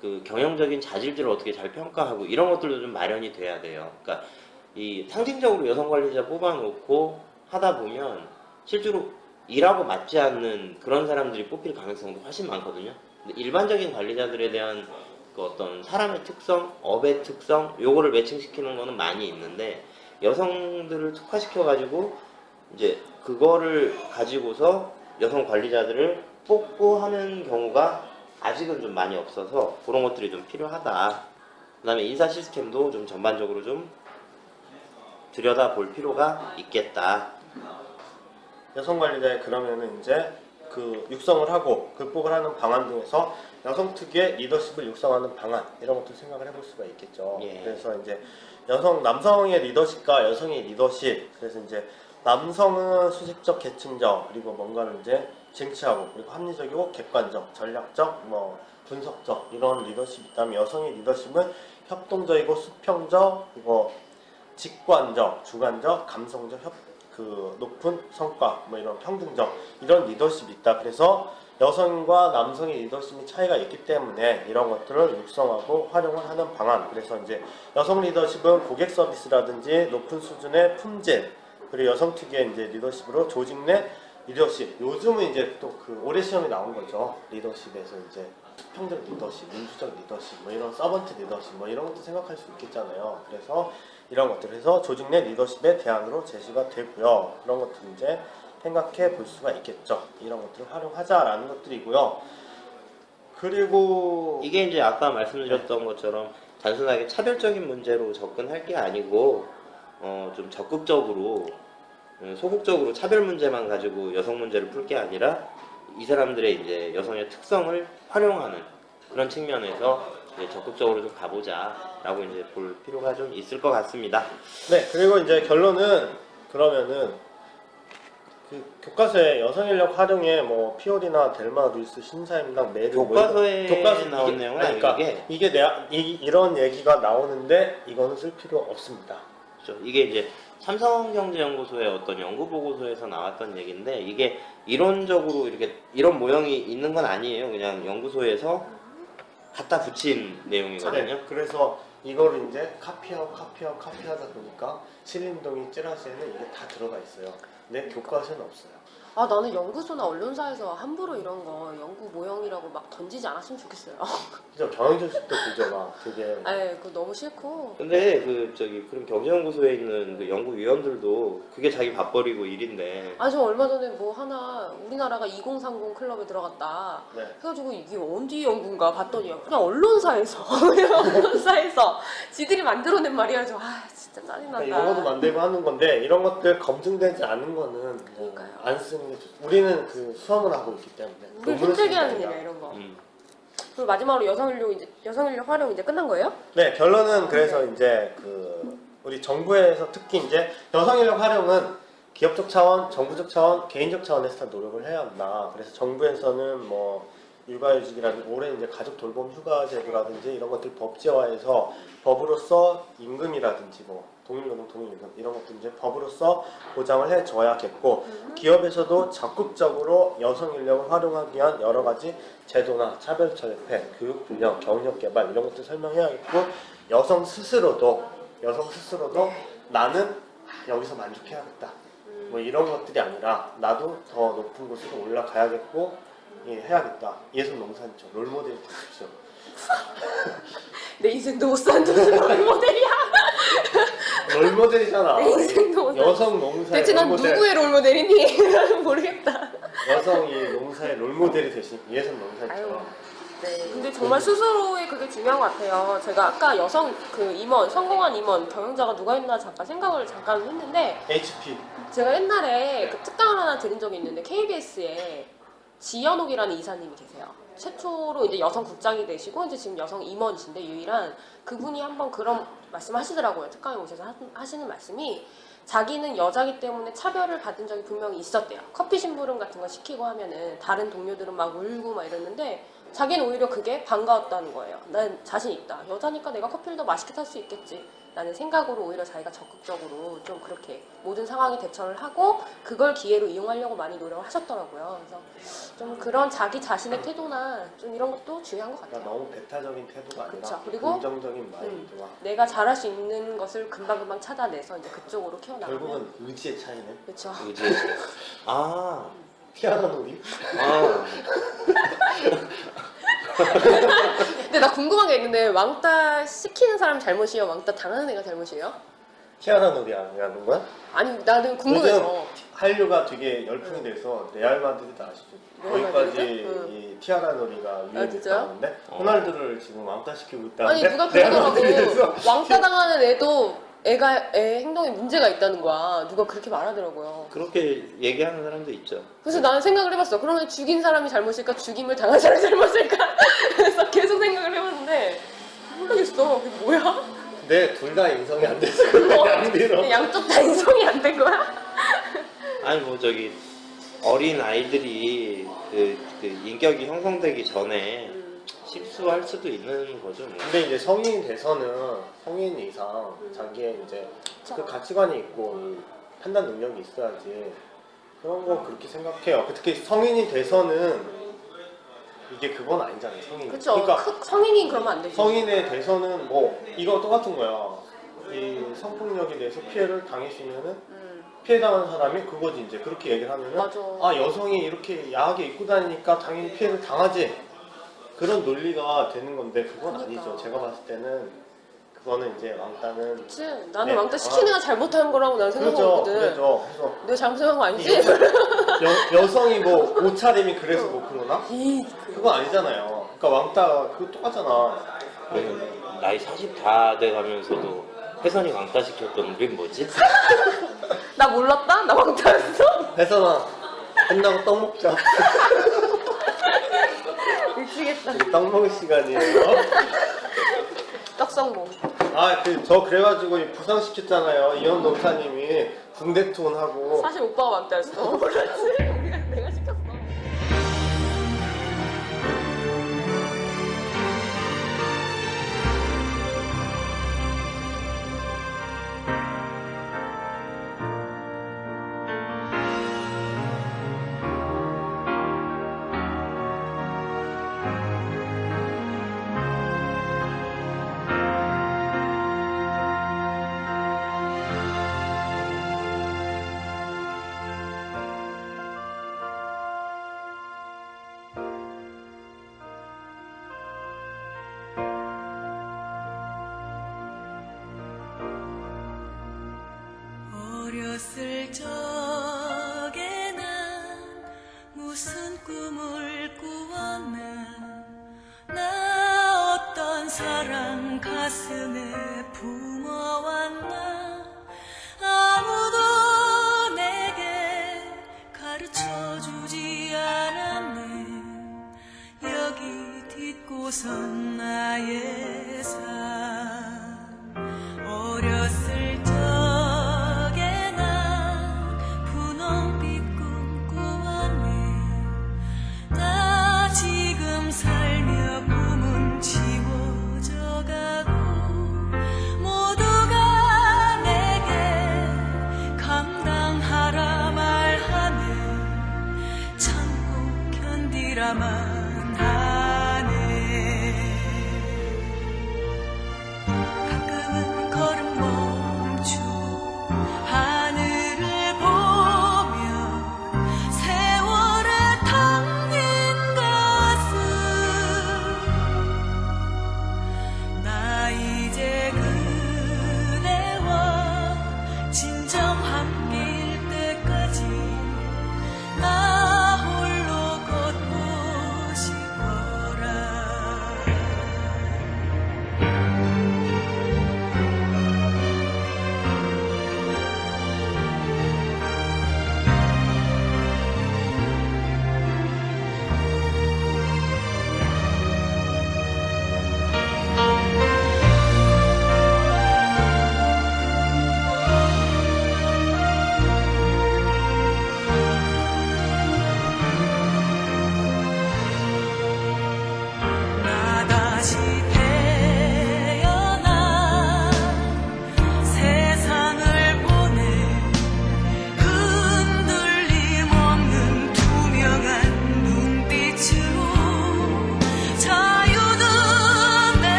그 경영적인 자질들을 어떻게 잘 평가하고 이런 것들도 좀 마련이 돼야 돼요. 그러니까 이 상징적으로 여성 관리자 뽑아놓고 하다 보면 실제로 일하고 맞지 않는 그런 사람들이 뽑힐 가능성도 훨씬 많거든요. 근데 일반적인 관리자들에 대한 그 어떤 사람의 특성, 업의 특성, 요거를 매칭시키는 거는 많이 있는데, 여성들을 특화시켜가지고 이제 그거를 가지고서 여성 관리자들을 뽑고 하는 경우가 아직은 좀 많이 없어서 그런 것들이 좀 필요하다. 그 다음에 인사 시스템도 좀 전반적으로 좀 들여다볼 필요가 있겠다. 여성 관리자에 그러면은 이제 그 육성을 하고 극복을 하는 방안 중에서 여성 특유의 리더십을 육성하는 방안, 이런 것도 생각을 해볼 수가 있겠죠. 예. 그래서 이제 남성의 리더십과 여성의 리더십, 그래서 이제 남성은 수직적, 계층적, 그리고 뭔가를 이제 쟁취하고, 그리고 합리적이고 객관적, 전략적, 뭐 분석적, 이런 리더십이 있다면, 여성의 리더십은 협동적이고 수평적, 그리고 직관적, 주관적, 감성적, 그 높은 성과, 뭐 이런 평등적, 이런 리더십이 있다. 그래서 여성과 남성의 리더십이 차이가 있기 때문에 이런 것들을 육성하고 활용을 하는 방안. 그래서 이제 여성 리더십은 고객 서비스라든지 높은 수준의 품질, 그리고 여성 특유의 이제 리더십으로 조직 내 리더십. 요즘은 이제 또 그 올해 시험이 나온 거죠. 리더십에서 이제 수평적 리더십, 민주적 리더십, 뭐 이런 서번트 리더십, 뭐 이런 것도 생각할 수 있겠잖아요. 그래서 이런 것들 해서 조직 내 리더십의 대안으로 제시가 되고요. 그런 것들 이제 생각해 볼 수가 있겠죠. 이런 것들을 활용하자라는 것들이고요. 그리고 이게 이제 아까 말씀드렸던 것처럼 단순하게 차별적인 문제로 접근할 게 아니고 좀 적극적으로 소극적으로 차별 문제만 가지고 여성 문제를 풀 게 아니라 이 사람들의 이제 여성의 특성을 활용하는 그런 측면에서 이제 적극적으로 좀 가보자라고 이제 볼 필요가 좀 있을 것 같습니다. 네, 그리고 이제 결론은 그러면은 그 교과서에 여성인력 활용에 뭐 피올이나 델마, 루이스, 신사임당, 메르 교과서에 교과서 나온 이게- 내용은 그러니까 아니게 이게 이런 얘기가 나오는데 이거는 쓸 필요 없습니다. 그렇죠. 이게 이제 삼성경제연구소의 어떤 연구 보고서에서 나왔던 얘기인데 이게 이론적으로 이렇게 이런 모형이 있는 건 아니에요. 그냥 연구소에서 갖다 붙인 내용이거든요. 네, 그래서 이거를 이제 카피하다 보니까 신림동이 찌라시에는 이게 다 들어가 있어요. 근데 교과서는 없어요. 아 나는 연구소나 언론사에서 함부로 이런 거 연구 모형이라고 막 던지지 않았으면 좋겠어요. 진짜 경영저식도 그죠 막 되게 에 그거 너무 싫고. 근데 그 저기 그런 경제연구소에 있는 그 연구위원들도 그게 자기 밥벌이고 일인데 아 저 얼마 전에 뭐 하나 우리나라가 2030 클럽에 들어갔다. 네. 해가지고 이게 어디 연구인가 봤더니 그냥 언론사에서 그냥 언론사에서 지들이 만들어낸 말이야. 아 진짜 짜증난다. 그러니까 이런 것도 만들고 하는 건데 이런 것들 검증되지 않은 거는 뭐 그러니까요. 안 쓰는 게 좋죠. 우리는 그 수험을 하고 있기 때문에 우리 논문을 힘들게 쓰는 게 하는 아니라. 일이야 이런 거. 음. 그리고 마지막으로 여성인력 활용 이제 끝난 거예요? 네, 결론은 그래서 이제 그 우리 정부에서 특히 이제 여성인력 활용은 기업적 차원, 정부적 차원, 개인적 차원에서 다 노력을 해야 한다. 그래서 정부에서는 뭐 육아휴직이라든지 올해 이제 가족 돌봄 휴가 제도라든지 이런 것들 법제화해서 법으로서 임금이라든지 뭐 동일노동, 동일임금 이런 것들 이제 법으로서 보장을 해줘야겠고 기업에서도 적극적으로 여성 인력을 활용하기 위한 여러 가지 제도나 차별철폐, 교육 훈련, 경력 개발 이런 것들 설명해야겠고 여성 스스로도 나는 여기서 만족해야겠다. 뭐 이런 것들이 아니라 나도 더 높은 곳으로 올라가야겠고 예, 해야겠다. 예술 농산이죠. 롤모델이 되십시오. 내 인생도 못 사는 무슨 롤모델이야. 롤모델이잖아. 내 인생도 못 사는. 여성 농사의 대체 난 롤모델. 누구의 롤모델이니? 나는 모르겠다. 여성이 농사의 롤모델이 되신 예술 농산이죠. 아유. 네. 근데 정말 스스로의 그게 중요한 것 같아요. 제가 아까 여성 그 임원, 성공한 임원, 경영자가 누가 있나 생각을 잠깐 했는데 HP. 제가 옛날에 그 특강을 하나 들은 적이 있는데 KBS에 지연옥이라는 이사님이 계세요. 최초로 이제 여성 국장이 되시고 이제 지금 여성 임원이신데 유일한 그분이 한번 그런 말씀하시더라고요. 특강에 오셔서 하시는 말씀이 자기는 여자기 때문에 차별을 받은 적이 분명히 있었대요. 커피 심부름 같은 거 시키고 하면은 다른 동료들은 막 울고 막 이랬는데 자기는 오히려 그게 반가웠다는 거예요. 난 자신 있다. 여자니까 내가 커피를 더 맛있게 탈 수 있겠지. 라는 생각으로 오히려 자기가 적극적으로 좀 그렇게 모든 상황에 대처를 하고 그걸 기회로 이용하려고 많이 노력을 하셨더라고요. 그래서 좀 그런 자기 자신의 태도나 좀 이런 것도 중요한 것 그러니까 같아요. 너무 배타적인 태도가 아니라 그쵸. 그리고 긍정적인 마인드와 내가 잘할 수 있는 것을 금방금방 찾아내서 이제 그쪽으로 키워나가면 결국은 의지의 차이네. 그렇죠. 이제 아, 피아노 놀이? 아, 근데 나 궁금한 게 있는데 왕따 시키는 사람 잘못이에요? 왕따 당하는 애가 잘못이에요? 티아라 놀이 아니라는 거야? 아니 나는 궁금해서. 요즘 한류가 되게 열풍이 돼서 레알 마드리드 아시죠? 레알 거기까지 마드리드? 응. 이 티아라 놀이가 진짜요? 유행했다는데 호날두를 지금 왕따시키고 아니 있다는데 누가 레알 그러더라고. 마드리드에서 왕따 당하는 애도 애 행동에 문제가 있다는 거야. 누가 그렇게 말하더라고요. 그렇게 얘기하는 사람도 있죠. 그래서 나는 생각을 해봤어. 그러면 죽인 사람이 잘못일까? 죽임을 당한 사람이 잘못일까? 그래서 계속 생각을 해봤는데 모르겠어. 그게 뭐야? 근데 둘 다 인성이 안 돼서 그래 양비로 양쪽 다 인성이 안 된 거야? 아니 뭐 저기 어린 아이들이 그 인격이 형성되기 전에 실수할 수도 있는 거죠. 뭐. 근데 이제 성인이 돼서는 성인 이상 자기의 이제 그 가치관이 있고 판단 능력이 있어야지 그런 거 그렇게 생각해요. 특히 성인이 돼서는 이게 그건 아니잖아요. 성인이. 그렇죠. 그러니까 성인이 그러면 안 되지. 성인에 대해서는 뭐 이거 똑같은 거야. 이 성폭력에 대해서 피해를 당했으면은 피해당한 사람이 그거지 이제 그렇게 얘기를 하면은 맞아. 아 여성이 이렇게 야하게 입고 다니니까 당연히 피해를 당하지 그런 논리가 되는 건데 그건 그러니까. 아니죠. 제가 봤을 때는 그거는 이제 왕따는 그치? 나는 네. 왕따 시키는 애가 잘못한 거라고 나는 그렇죠. 생각하거든. 그렇죠. 그래서 내가 잘못한 거 아니지? 여성이 뭐 옷차림이 그래서 뭐 그러나? 이 그건 아니잖아요. 그러니까 왕따 그거 똑같잖아. 나이 40 다 돼가면서도 혜선이 왕따 시켰던 우린 뭐지? 나 몰랐다? 나 왕따였어? 혜선아 끝나고 떡 먹자. 미치겠다. 우리 떡 먹을 시간이에요. 떡성봉. 저 그래가지고 부상시켰잖아요. 이현 농사님이 붕대톤하고. 사실 오빠가 막대했어. 몰랐지? 내가 시켰어. 어렸을 적에 난 무슨 꿈을 꾸었나 나 어떤 사랑 가슴에 품어왔나 아무도 내게 가르쳐주지 않았네 여기 딛고선 나의 삶 어렸을 적 감당하라 말하네 참고 견디라 말